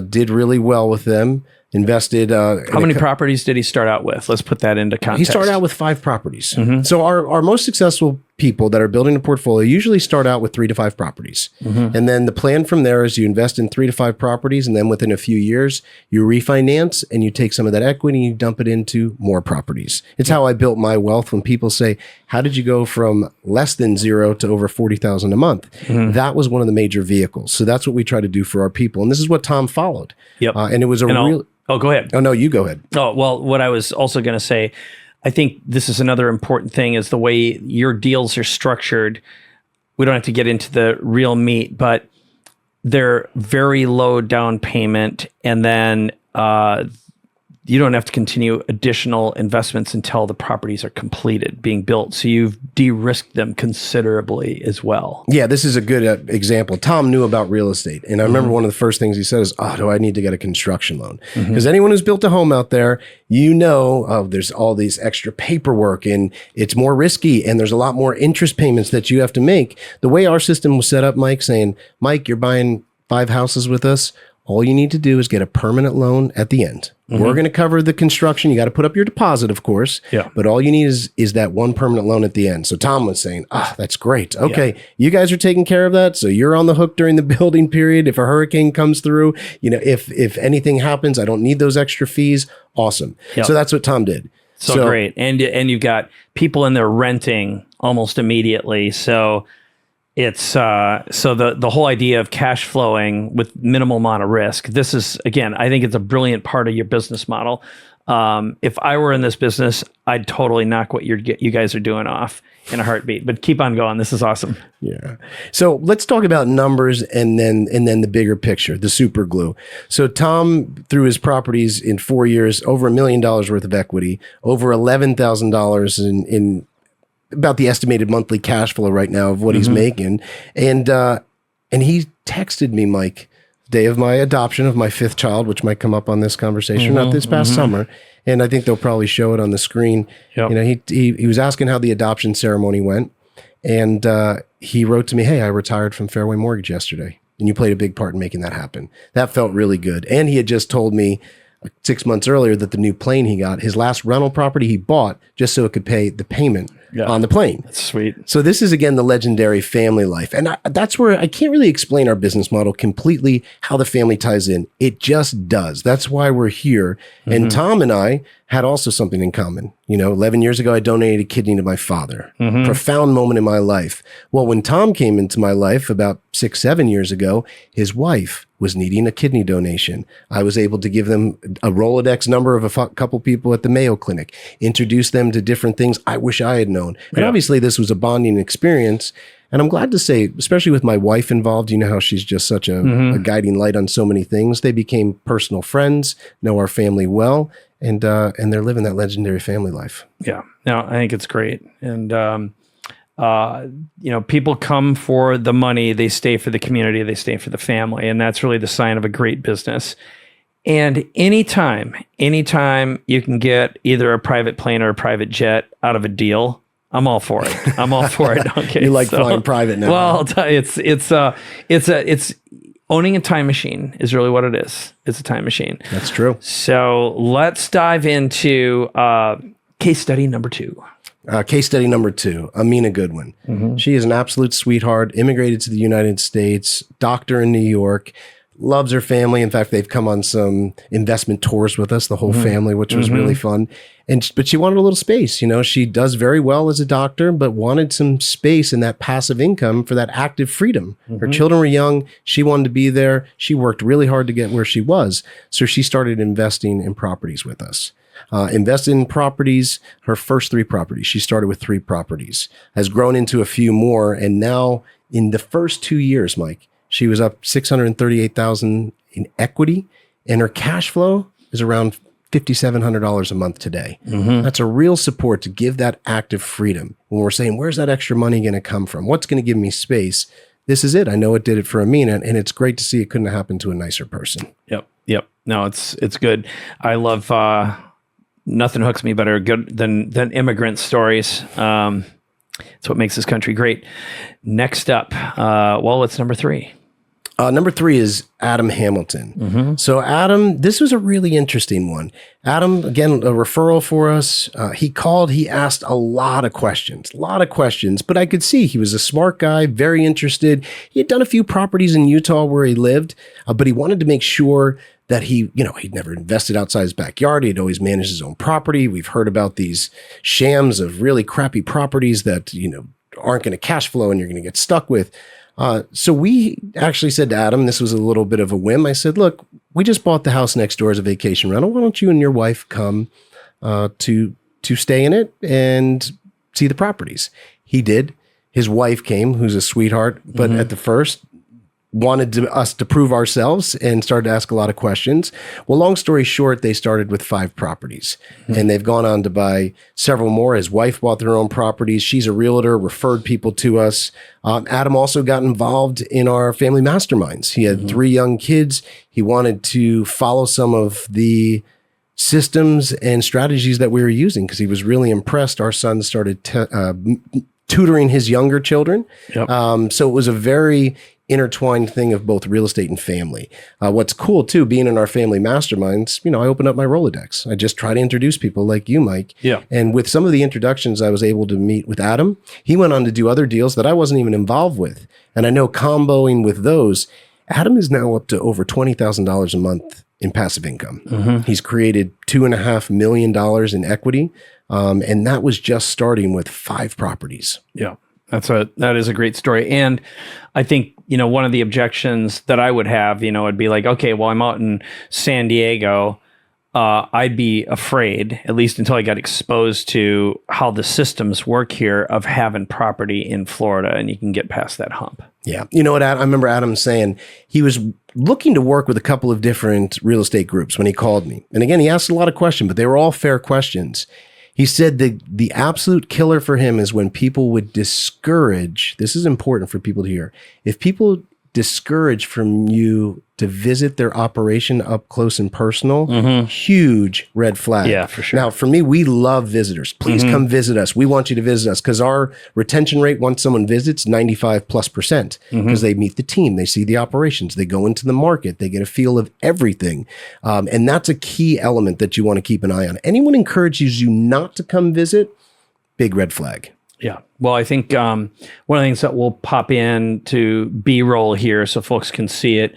did really well with them, invested. How many properties did he start out with? Let's put that into context. He started out with 5 properties. So our most successful people that are building a portfolio usually start out with 3 to 5 properties. And then the plan from there is you invest in 3 to 5 properties, and then within a few years, you refinance and you take some of that equity and you dump it into more properties. It's how I built my wealth. When people say, how did you go from less than 0 to over 40,000 a month? That was one of the major vehicles. So that's what we try to do for our people. And this is what Tom followed. And it was a real... Oh, go ahead. Oh, no, you go ahead. Oh, well, what I was also going to say, I think this is another important thing, is the way your deals are structured. We don't have to get into the real meat, but they're very low down payment, and then you don't have to continue additional investments until the properties are completed, being built. So you've de-risked them considerably as well. Yeah, this is a good example. Tom knew about real estate. And I remember one of the first things he said is, do I need to get a construction loan? Because anyone who's built a home out there, you know, there's all these extra paperwork and it's more risky and there's a lot more interest payments that you have to make. The way our system was set up, Mike, saying, Mike, you're buying 5 houses with us. All you need to do is get a permanent loan at the end. We're going to cover the construction. You got to put up your deposit, of course. Yeah. But all you need is that one permanent loan at the end. So Tom was saying, that's great. Okay, you guys are taking care of that. So you're on the hook during the building period. If a hurricane comes through, if anything happens, I don't need those extra fees. Awesome. Yep. So that's what Tom did. So great. And you've got people in there renting almost immediately. So it's so the whole idea of cash flowing with minimal amount of risk. This is, again, I think it's a brilliant part of your business model. If I were in this business, I'd totally knock what you guys are doing off in a heartbeat. But keep on going. This is awesome. Yeah. So let's talk about numbers and then the bigger picture, the super glue. So Tom, through his properties in 4 years, over $1 million worth of equity, over $11,000 in about the estimated monthly cash flow right now of what he's making. And he texted me, Mike, the day of my adoption of my 5th child, which might come up on this conversation, not this past summer. And I think they'll probably show it on the screen. Yep. He was asking how the adoption ceremony went. And he wrote to me, hey, I retired from Fairway Mortgage yesterday. And you played a big part in making that happen. That felt really good. And he had just told me 6 months earlier that the new plane he got, his last rental property he bought just so it could pay the payment on the plane. That's sweet. So this is, again, the legendary family life. And that's where I can't really explain our business model completely, how the family ties in. It just does. That's why we're here. And Tom and I had also something in common. 11 years ago, I donated a kidney to my father. Profound moment in my life. Well, when Tom came into my life about 6-7 years ago, his wife was needing a kidney donation. I was able to give them a Rolodex number of a couple people at the Mayo Clinic, introduce them to different things I wish I had known. And obviously this was a bonding experience. And I'm glad to say, especially with my wife involved, you know how she's just such a guiding light on so many things. They became personal friends, know our family well, and they're living that legendary family life. Yeah, no, I think it's great. And, people come for the money, they stay for the community, they stay for the family. And that's really the sign of a great business. And anytime you can get either a private plane or a private jet out of a deal, I'm all for it. I'm all for it. Okay. You like flying private now. Well, I'll tell you, it's owning a time machine is really what it is. It's a time machine. That's true. So let's dive into case study number 2. Case study number 2, Amina Goodwin. She is an absolute sweetheart, immigrated to the United States, doctor in New York, loves her family. In fact, they've come on some investment tours with us, the whole family, which was really fun. But she wanted a little space. She does very well as a doctor, but wanted some space and that passive income for that active freedom. Her children were young. She wanted to be there. She worked really hard to get where she was. So she started investing in properties with us. Invested in properties, her first 3 properties. She started with 3 properties, has grown into a few more. And now in the first 2 years, Mike, she was up $638,000 in equity, and her cash flow is around $5,700 a month today. That's a real support to give that active freedom. When we're saying, where's that extra money going to come from? What's going to give me space? This is it. I know it did it for Amina, and it's great to see it couldn't have happened to a nicer person. Yep. No, it's good. I love nothing hooks me better than immigrant stories. It's what makes this country great. Next up, it's number 3. Number 3 is Adam Hamilton. So Adam, this was a really interesting one. Adam, again, a referral for us. He called, he asked a lot of questions, but I could see he was a smart guy, very interested. He had done a few properties in Utah where he lived, but he wanted to make sure that he'd never invested outside his backyard. He'd always managed his own property. We've heard about these shams of really crappy properties that, aren't going to cash flow and you're going to get stuck with. So we actually said to Adam, this was a little bit of a whim. I said, look, we just bought the house next door as a vacation rental. Why don't you and your wife come to stay in it and see the properties? He did. His wife came, who's a sweetheart, but at the first wanted us to prove ourselves and started to ask a lot of questions. Well, long story short, they started with 5 properties and they've gone on to buy several more. His wife bought their own properties. She's a realtor, referred people to us. Adam also got involved in our family masterminds. He had 3 young kids. He wanted to follow some of the systems and strategies that we were using because he was really impressed. Our son started tutoring his younger children. So it was a very intertwined thing of both real estate and family. What's cool too, being in our family masterminds, I open up my Rolodex. I just try to introduce people like you, Mike. Yeah. And with some of the introductions, I was able to meet with Adam. He went on to do other deals that I wasn't even involved with. And I know comboing with those, Adam is now up to over $20,000 a month in passive income. Mm-hmm. He's created $2.5 million in equity. And that was just starting with 5 properties. Yeah. That is a great story. And I think, one of the objections that I would have, would be like, okay, well, I'm out in San Diego. I'd be afraid, at least until I got exposed to how the systems work here, of having property in Florida, and you can get past that hump. Yeah. You know what, I remember Adam saying he was looking to work with a couple of different real estate groups when he called me. And again, he asked a lot of questions, but they were all fair questions. He said the absolute killer for him is when people would discourage, this is important for people to hear, if people discourage from you to visit their operation up close and personal, huge red flag. Yeah, for sure. Now, for me, we love visitors. Please come visit us. We want you to visit us because our retention rate once someone visits, 95+%, because they meet the team, they see the operations, they go into the market, they get a feel of everything. And that's a key element that you want to keep an eye on. Anyone encourages you not to come visit, big red flag. Yeah. Well, I think one of the things that will pop in to B-roll here so folks can see it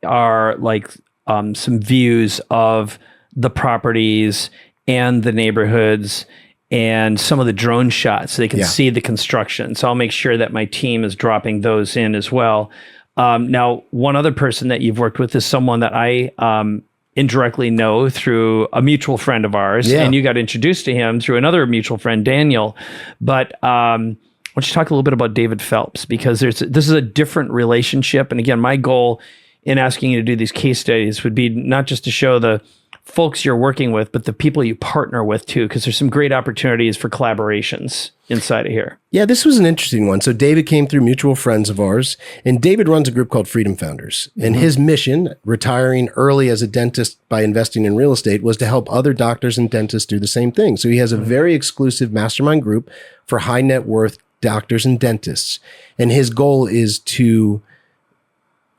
are like some views of the properties and the neighborhoods and some of the drone shots so they can see the construction. So I'll make sure that my team is dropping those in as well. Now, one other person that you've worked with is someone that I indirectly know through a mutual friend of ours, and you got introduced to him through another mutual friend, Daniel. But why don't you talk a little bit about David Phelps, because this is a different relationship. And again, my goal in asking you to do these case studies would be not just to show the folks you're working with, but the people you partner with too, because there's some great opportunities for collaborations inside of here. Yeah, this was an interesting one. So David came through mutual friends of ours, and David runs a group called Freedom Founders. And his mission, retiring early as a dentist by investing in real estate, was to help other doctors and dentists do the same thing. So he has a very exclusive mastermind group for high net worth doctors and dentists. And his goal is to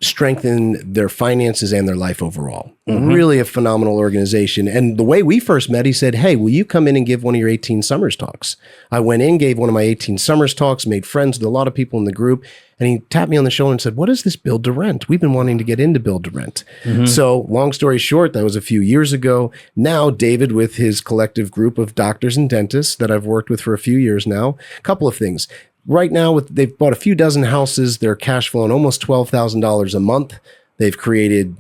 strengthen their finances and their life overall. Really a phenomenal organization. And the way we first met, he said, hey, will you come in and give one of your 18 Summers talks? I went in, gave one of my 18 Summers talks, made friends with a lot of people in the group. And he tapped me on the shoulder and said, what is this build to rent? We've been wanting to get into build to rent. So long story short, that was a few years ago. Now, David, with his collective group of doctors and dentists that I've worked with for a few years now, a couple of things. Right now, they've bought a few dozen houses. They're cash flowing almost $12,000 a month. They've created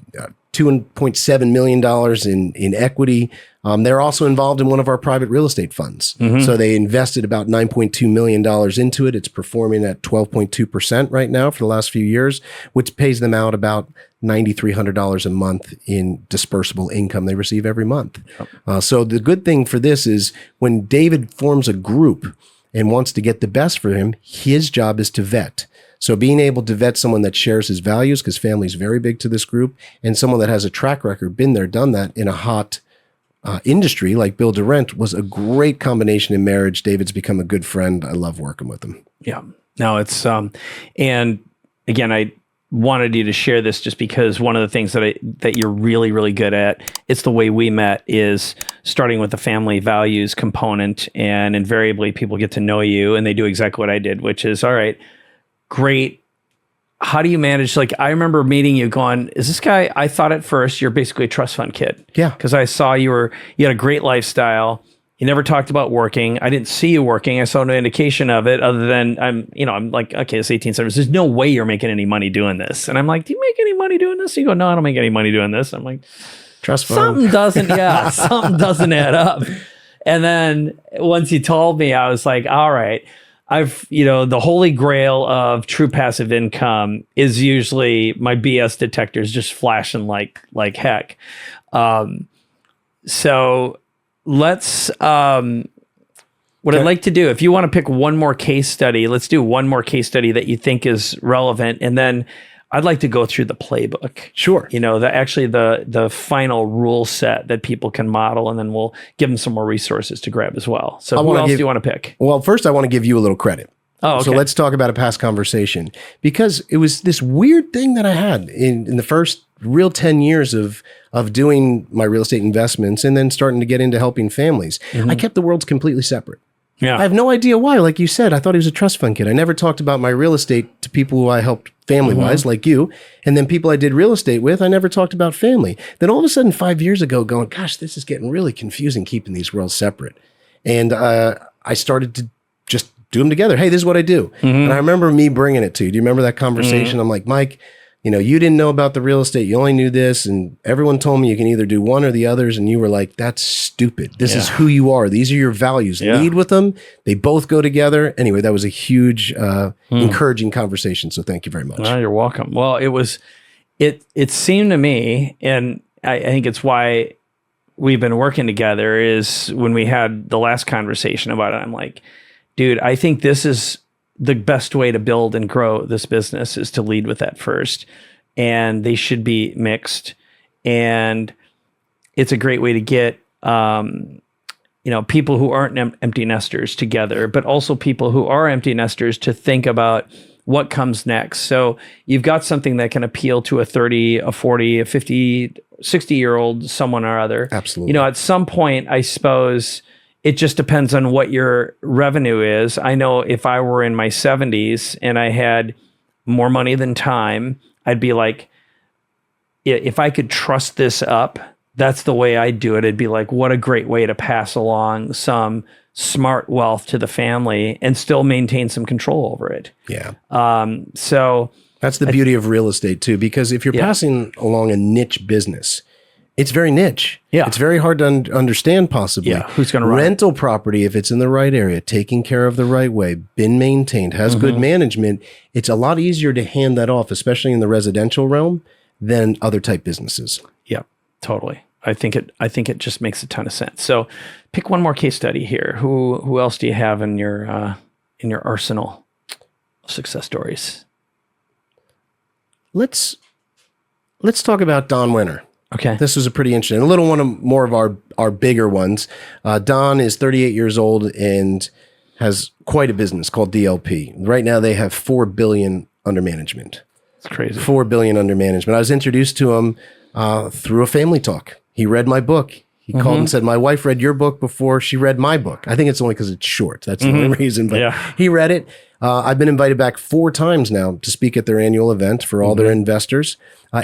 $2.7 million in equity. They're also involved in one of our private real estate funds. So they invested about $9.2 million into it. It's performing at 12.2% right now for the last few years, which pays them out about $9,300 a month in dispersible income they receive every month. So the good thing for this is when David forms a group and wants to get the best for him, his job is to vet. So being able to vet someone that shares his values, because family is very big to this group, and someone that has a track record, been there, done that in a hot industry like build to rent, was a great combination in marriage. David's become a good friend. I love working with him. Yeah. No, it's, and again, I wanted you to share this just because one of the things that you're really, really good at, it's the way we met, is starting with the family values component, and invariably people get to know you and they do exactly what I did, which is, all right, great. How do you manage? Like, I remember meeting you going, is this guy, I thought at first you're basically a trust fund kid. Yeah. Because I saw you had a great lifestyle. You never talked about working. I didn't see you working. I saw no indication of it other than I'm like, okay, it's 18 Summers. There's no way you're making any money doing this. And I'm like, do you make any money doing this? You go, no, I don't make any money doing this. I'm like, trust fund. Something doesn't add up. And then once you told me, I was like, all right, the holy grail of true passive income is usually my BS detectors just flashing like heck. So let's, what I'd like to do, if you want to pick one more case study, let's do one more case study that you think is relevant. And then I'd like to go through the playbook. Sure. The final rule set that people can model, and then we'll give them some more resources to grab as well. So who else do you want to pick? Well, first I want to give you a little credit. Oh, okay. So let's talk about a past conversation, because it was this weird thing that I had in the first real 10 years of doing my real estate investments and then starting to get into helping families. I kept the worlds completely separate. Yeah. I have no idea why. Like you said, I thought he was a trust fund kid. I never talked about my real estate to people who I helped family-wise, like you. And then people I did real estate with, I never talked about family. Then all of a sudden, 5 years ago, going, gosh, this is getting really confusing keeping these worlds separate. And I started to just do them together. Hey, this is what I do. And I remember me bringing it to you. Do you remember that conversation? I'm like, Mike, you didn't know about the real estate. You only knew this. And everyone told me you can either do one or the others. And you were like, that's stupid. This is who you are. These are your values. Lead with them. They both go together. Anyway, that was a huge, encouraging conversation. So thank you very much. Well, you're welcome. Well, it seemed to me, and I think it's why we've been working together, is when we had the last conversation about it, I'm like, dude, I think this is the best way to build and grow this business, is to lead with that first. And they should be mixed. And it's a great way to get, people who aren't empty nesters together, but also people who are empty nesters to think about what comes next. So you've got something that can appeal to a 30, a 40, a 50, 60-year-old, someone or other. Absolutely. At some point, I suppose, it just depends on what your revenue is. I know if I were in my 70s and I had more money than time, I'd be like, if I could trust this up, that's the way I'd do it. It'd be like, what a great way to pass along some smart wealth to the family and still maintain some control over it. Yeah. So that's the beauty of real estate too, because if you're passing along a niche business, it's very niche. Yeah. It's very hard to understand possibly. Yeah. Who's going to run rental property, if it's in the right area, taken care of the right way, been maintained, has good management, it's a lot easier to hand that off, especially in the residential realm, than other type businesses. Yeah, totally. I think it just makes a ton of sense. So pick one more case study here. Who else do you have in your arsenal of success stories? Let's talk about Don Winter. Okay. This was a pretty interesting, a little more of our bigger ones. Don is 38 years old and has quite a business called DLP. Right now they have $4 billion under management. It's crazy. $4 billion under management. I was introduced to him through a family talk. He read my book. He called and said, my wife read your book before she read my book. I think it's only because it's short. That's the only reason. But he read it. I've been invited back 4 times now to speak at their annual event for all their investors.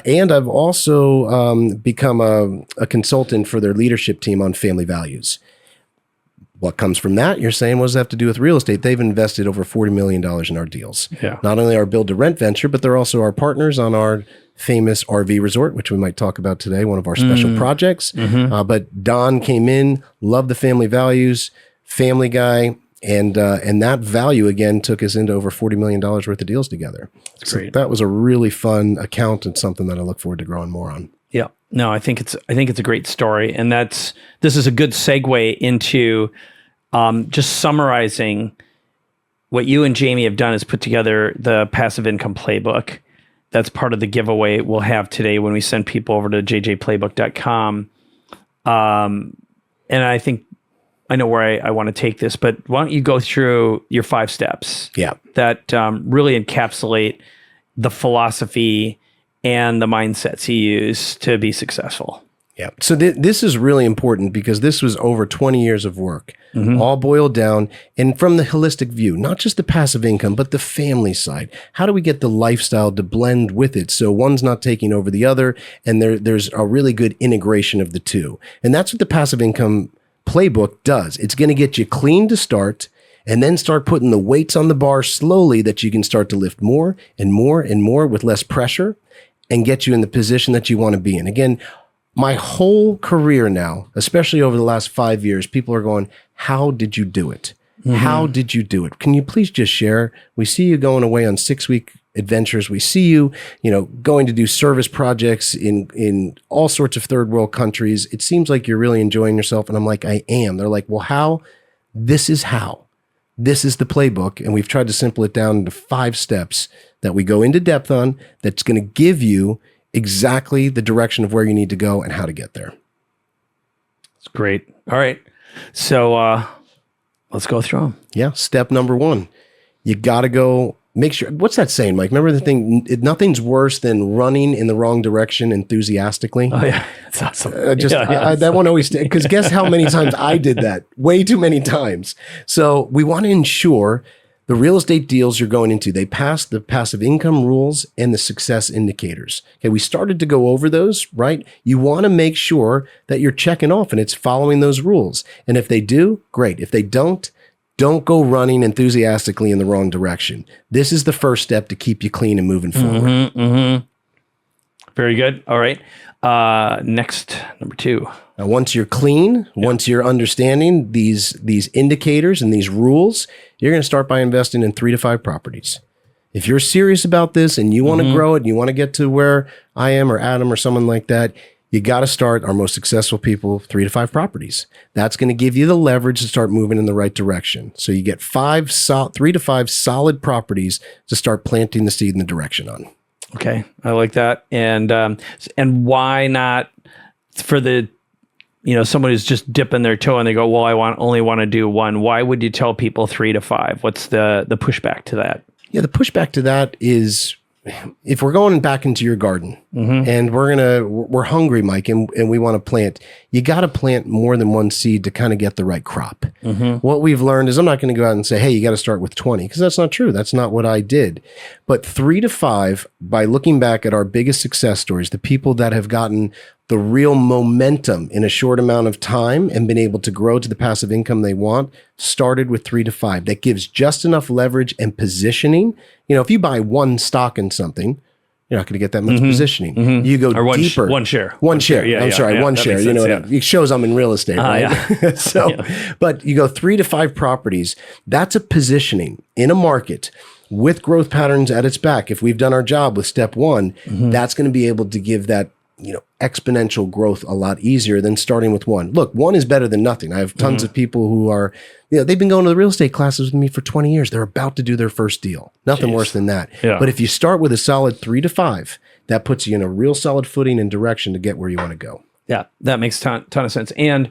And I've also become a consultant for their leadership team on family values. What comes from that? You're saying, what does that have to do with real estate? They've invested over $40 million in our deals. Yeah. Not only our build to rent venture, but they're also our partners on our famous RV resort, which we might talk about today, one of our special projects. But Don came in, loved the family values, family guy, and that value again took us into over $40 million worth of deals together. That's great. That was a really fun account and something that I look forward to growing more on. Yeah. No, I think it's a great story, and this is a good segue into just summarizing what you and Jamie have done is put together the passive income playbook. That's part of the giveaway we'll have today when we send people over to jjplaybook.com. And I think I know where I want to take this, but why don't you go through your 5 steps that really encapsulate the philosophy and the mindsets you use to be successful. Yeah. So this is really important because this was over 20 years of work, all boiled down and from the holistic view, not just the passive income, but the family side. How do we get the lifestyle to blend with it so one's not taking over the other and there's a really good integration of the two? And that's what the passive income playbook does. It's going to get you clean to start and then start putting the weights on the bar slowly that you can start to lift more and more and more with less pressure and get you in the position that you want to be in. Again, my whole career now, especially over the last 5 years, people are going, how did you do it? How did you do it? Can you please just share? We see you going away on 6-week adventures. We see you, going to do service projects in all sorts of third world countries. It seems like you're really enjoying yourself. And I'm like, I am. They're like, well, how? This is how. This is the playbook. And we've tried to simple it down into 5 steps that we go into depth on that's going to give you exactly the direction of where you need to go and how to get there. It's great. All right. So let's go through them. Yeah. Step number 1, You got to go make sure. What's that saying, Mike? Remember the thing? Nothing's worse than running in the wrong direction enthusiastically. Oh yeah, that's awesome. That one always, because guess how many times I did that? Way too many times. So we want to ensure the real estate deals you're going into, they pass the passive income rules and the success indicators. Okay, we started to go over those, right? You want to make sure that you're checking off and it's following those rules. And if they do, great. If they don't go running enthusiastically in the wrong direction. This is the first step to keep you clean and moving forward. Very good. All right. Next, number 2. Now, once you're clean, once you're understanding these indicators and these rules, you're going to start by investing in 3 to 5 properties. If you're serious about this and you want to grow it and you want to get to where I am or Adam or someone like that, you got to start our most successful people, 3 to 5 properties. That's going to give you the leverage to start moving in the right direction. So you get 3 to 5 solid properties to start planting the seed in the direction on. Okay, I like that. And why not for the, someone who's just dipping their toe and they go, well, I only want to do 1. Why would you tell people 3 to 5? What's the pushback to that? Yeah, the pushback to that is, if we're going back into your garden and we're hungry, Mike, and we want to plant, you got to plant more than 1 seed to kind of get the right crop. What we've learned is I'm not going to go out and say, hey, you got to start with 20, because that's not true. That's not what I did. But 3 to 5, by looking back at our biggest success stories, the people that have gotten the real momentum in a short amount of time and been able to grow to the passive income they want, started with 3 to 5. That gives just enough leverage and positioning. If you buy 1 stock in something, you're not going to get that much positioning. You go deeper. One share. One share. Yeah, I'm sorry, one share. Sense, it shows I'm in real estate, right? But you go 3 to 5 properties. That's a positioning in a market with growth patterns at its back. If we've done our job with step 1, that's going to be able to give that exponential growth a lot easier than starting with 1. Look, 1 is better than nothing. I have tons of people who are, they've been going to the real estate classes with me for 20 years. They're about to do their first deal. Nothing worse than that. Yeah. But if you start with a solid 3 to 5, that puts you in a real solid footing and direction to get where you want to go. Yeah, that makes ton of sense. And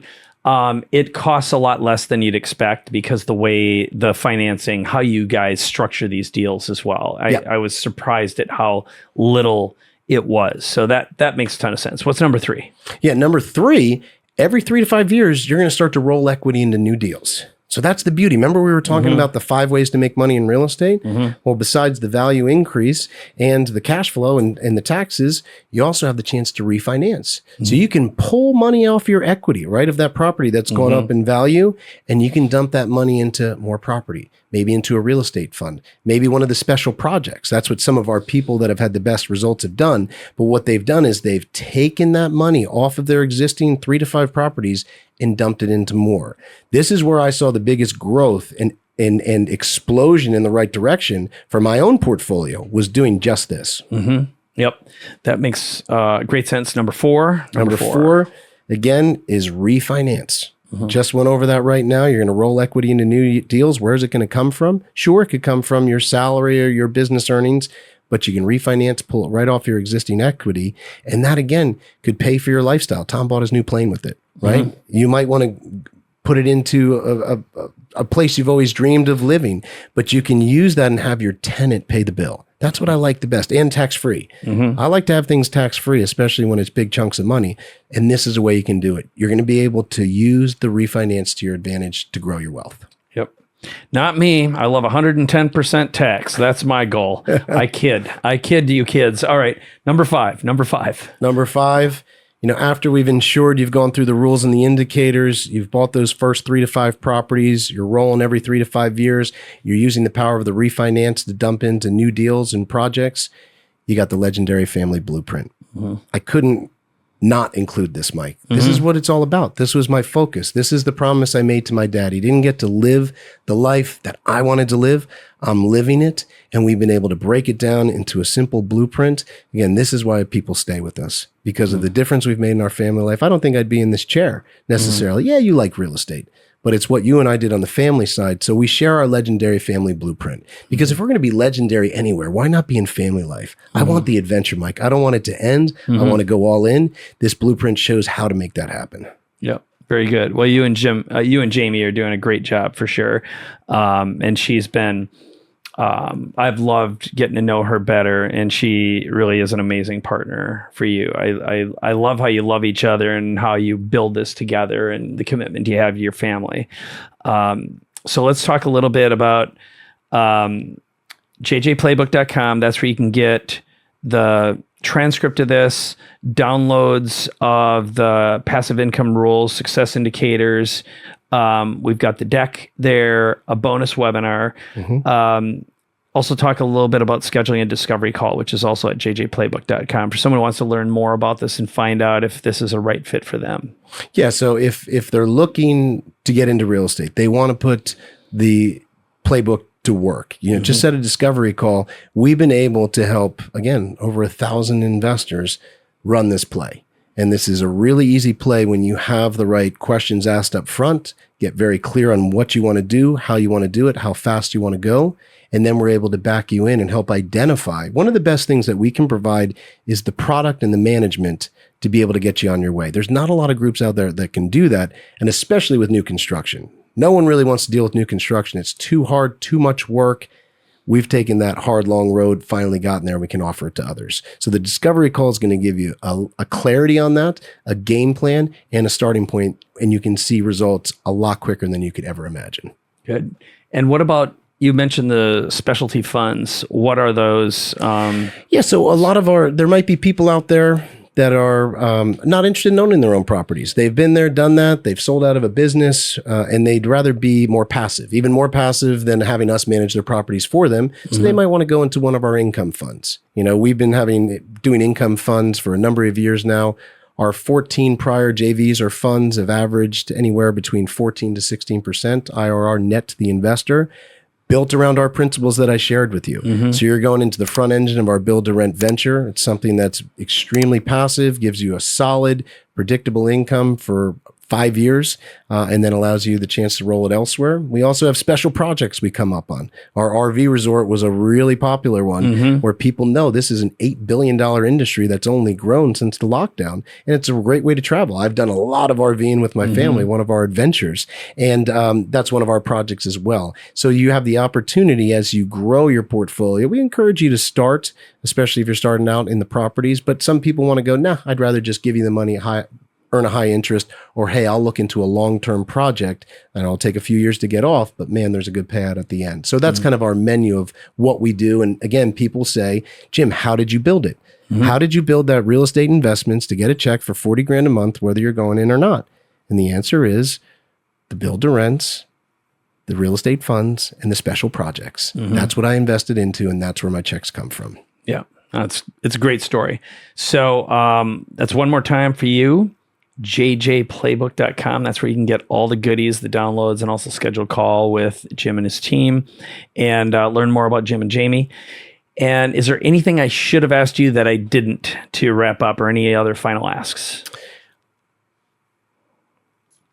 it costs a lot less than you'd expect because the way the financing, how you guys structure these deals as well. I was surprised at how little it was. So that makes a ton of sense. What's number 3? Yeah, number 3, every 3 to 5 years, you're going to start to roll equity into new deals. So that's the beauty. Remember we were talking about the 5 ways to make money in real estate? Well, besides the value increase and the cash flow and the taxes, you also have the chance to refinance. So you can pull money off your equity, right, of that property that's gone up in value, and you can dump that money into more property, maybe into a real estate fund, maybe one of the special projects. That's what some of our people that have had the best results have done. But what they've done is they've taken that money off of their existing 3 to 5 properties and dumped it into more. This is where I saw the biggest growth and explosion in the right direction for my own portfolio, was doing just this. Yep. That makes great sense. Number 4. Number four, again, is refinance. Just went over that right now. You're going to roll equity into new deals. Where is it going to come from? Sure, it could come from your salary or your business earnings, but you can refinance, pull it right off your existing equity. And that, again, could pay for your lifestyle. Tom bought his new plane with it, right? You might want to put it into a place you've always dreamed of living, but you can use that and have your tenant pay the bill. That's what I like the best, and tax-free. I like to have things tax-free, especially when it's big chunks of money. And this is a way you can do it. You're going to be able to use the refinance to your advantage to grow your wealth. Yep. Not me. I love 110% tax. That's my goal. I kid you kids. All right. Number 5. Number 5, after we've ensured you've gone through the rules and the indicators, you've bought those first 3 to 5 properties, you're rolling every 3 to 5 years, you're using the power of the refinance to dump into new deals and projects, you got the legendary family blueprint. I couldn't not include this, Mike. This is what it's all about. This was my focus. This is the promise I made to my dad. He didn't get to live the life that I wanted to live. I'm living it, and we've been able to break it down into a simple blueprint. Again, this is why people stay with us, because of the difference we've made in our family life. I don't think I'd be in this chair necessarily. Yeah, you like real estate, but it's what you and I did on the family side. So we share our legendary family blueprint, because if we're going to be legendary anywhere, why not be in family life? I want the adventure, Mike. I don't want it to end. I want to go all in. This blueprint shows how to make that happen. Yep. Very good. Well, you and Jamie are doing a great job for sure. And she's been I've loved getting to know her better, and she really is an amazing partner for you. I love how you love each other and how you build this together and the commitment you have to your family. So let's talk a little bit about jjplaybook.com. That's where you can get the transcript of this, downloads of the passive income rules, success indicators. We've got the deck there, a bonus webinar. Also talk a little bit about scheduling a discovery call, which is also at jjplaybook.com for someone who wants to learn more about this and find out if this is a right fit for them. Yeah. So if they're looking to get into real estate, they want to put the playbook to work, just set a discovery call. We've been able to help, again, over 1,000 investors run this play. And this is a really easy play when you have the right questions asked up front, get very clear on what you want to do, how you want to do it, how fast you want to go. And then we're able to back you in and help identify. One of the best things that we can provide is the product and the management to be able to get you on your way. There's not a lot of groups out there that can do that, and especially with new construction. No one really wants to deal with new construction. It's too hard, too much work. We've taken that hard, long road, finally gotten there. We can offer it to others. So the discovery call is going to give you a clarity on that, a game plan, and a starting point, and you can see results a lot quicker than you could ever imagine. Good. And what about, you mentioned the specialty funds. What are those? Yeah, so a lot of there might be people out there that are not interested in owning their own properties. They've been there, done that. They've sold out of a business, and they'd rather be more passive, even more passive than having us manage their properties for them. So they might want to go into one of our income funds. We've been doing income funds for a number of years now. Our 14 prior JVs or funds have averaged anywhere between 14 to 16% IRR net to the investor, built around our principles that I shared with you. So you're going into the front engine of our build to rent venture. It's something that's extremely passive, gives you a solid, predictable income for 5 years, and then allows you the chance to roll it elsewhere. We also have special projects we come up on. Our RV resort was a really popular one where people know this is an $8 billion industry that's only grown since the lockdown. And it's a great way to travel. I've done a lot of RVing with my family, one of our adventures. And that's one of our projects as well. So you have the opportunity as you grow your portfolio. We encourage you to start, especially if you're starting out in the properties. But some people want to go, nah, I'd rather just give you the money earn a high interest, or hey, I'll look into a long-term project and I'll take a few years to get off, but man, there's a good payout at the end. So that's kind of our menu of what we do. And again, people say, Jim, how did you build it? How did you build that real estate investments to get a check for 40 grand a month, whether you're going in or not? And the answer is the build to rents, the real estate funds, and the special projects. That's what I invested into, and that's where my checks come from. Yeah, it's a great story. So that's one more time for you. jjplaybook.com. That's where you can get all the goodies, the downloads, and also schedule a call with Jim and his team and learn more about Jim and Jamie. And is there anything I should have asked you that I didn't to wrap up, or any other final asks?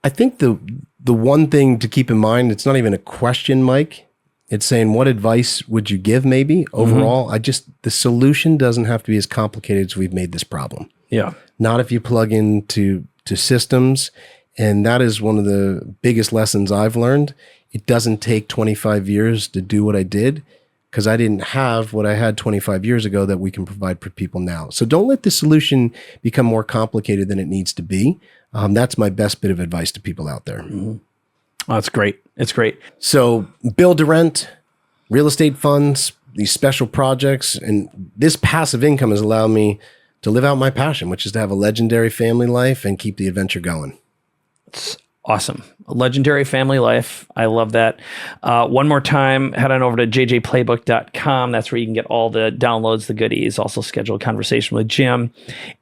I think the one thing to keep in mind, it's not even a question, Mike. It's saying, what advice would you give maybe overall? The solution doesn't have to be as complicated as we've made this problem. Yeah. Not if you plug into systems. And that is one of the biggest lessons I've learned. It doesn't take 25 years to do what I did, because I didn't have what I had 25 years ago that we can provide for people now. So don't let the solution become more complicated than it needs to be. That's my best bit of advice to people out there. Oh, that's great. It's great. So build to rent, real estate funds, these special projects, and this passive income has allowed me to live out my passion, which is to have a legendary family life and keep the adventure going. It's awesome. A legendary family life. I love that. One more time, head on over to jjplaybook.com. That's where you can get all the downloads, the goodies, also schedule a conversation with Jim.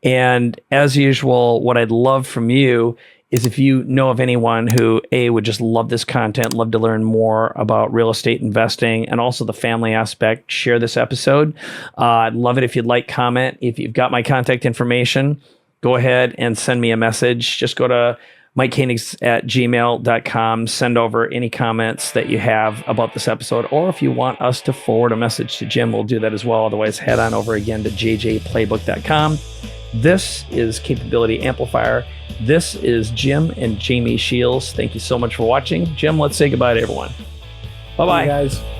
And as usual, what I'd love from you is if you know of anyone who, A, would just love this content, love to learn more about real estate investing and also the family aspect, share this episode. I'd love it if you'd like, comment. If you've got my contact information, go ahead and send me a message. Just go to MikeKoenigs@gmail.com. Send over any comments that you have about this episode. Or if you want us to forward a message to Jim, we'll do that as well. Otherwise, head on over again to jjplaybook.com. This is Capability Amplifier. This is Jim and Jamie Sheils. Thank you so much for watching. Jim, let's say goodbye to everyone. Bye-bye. Hey guys.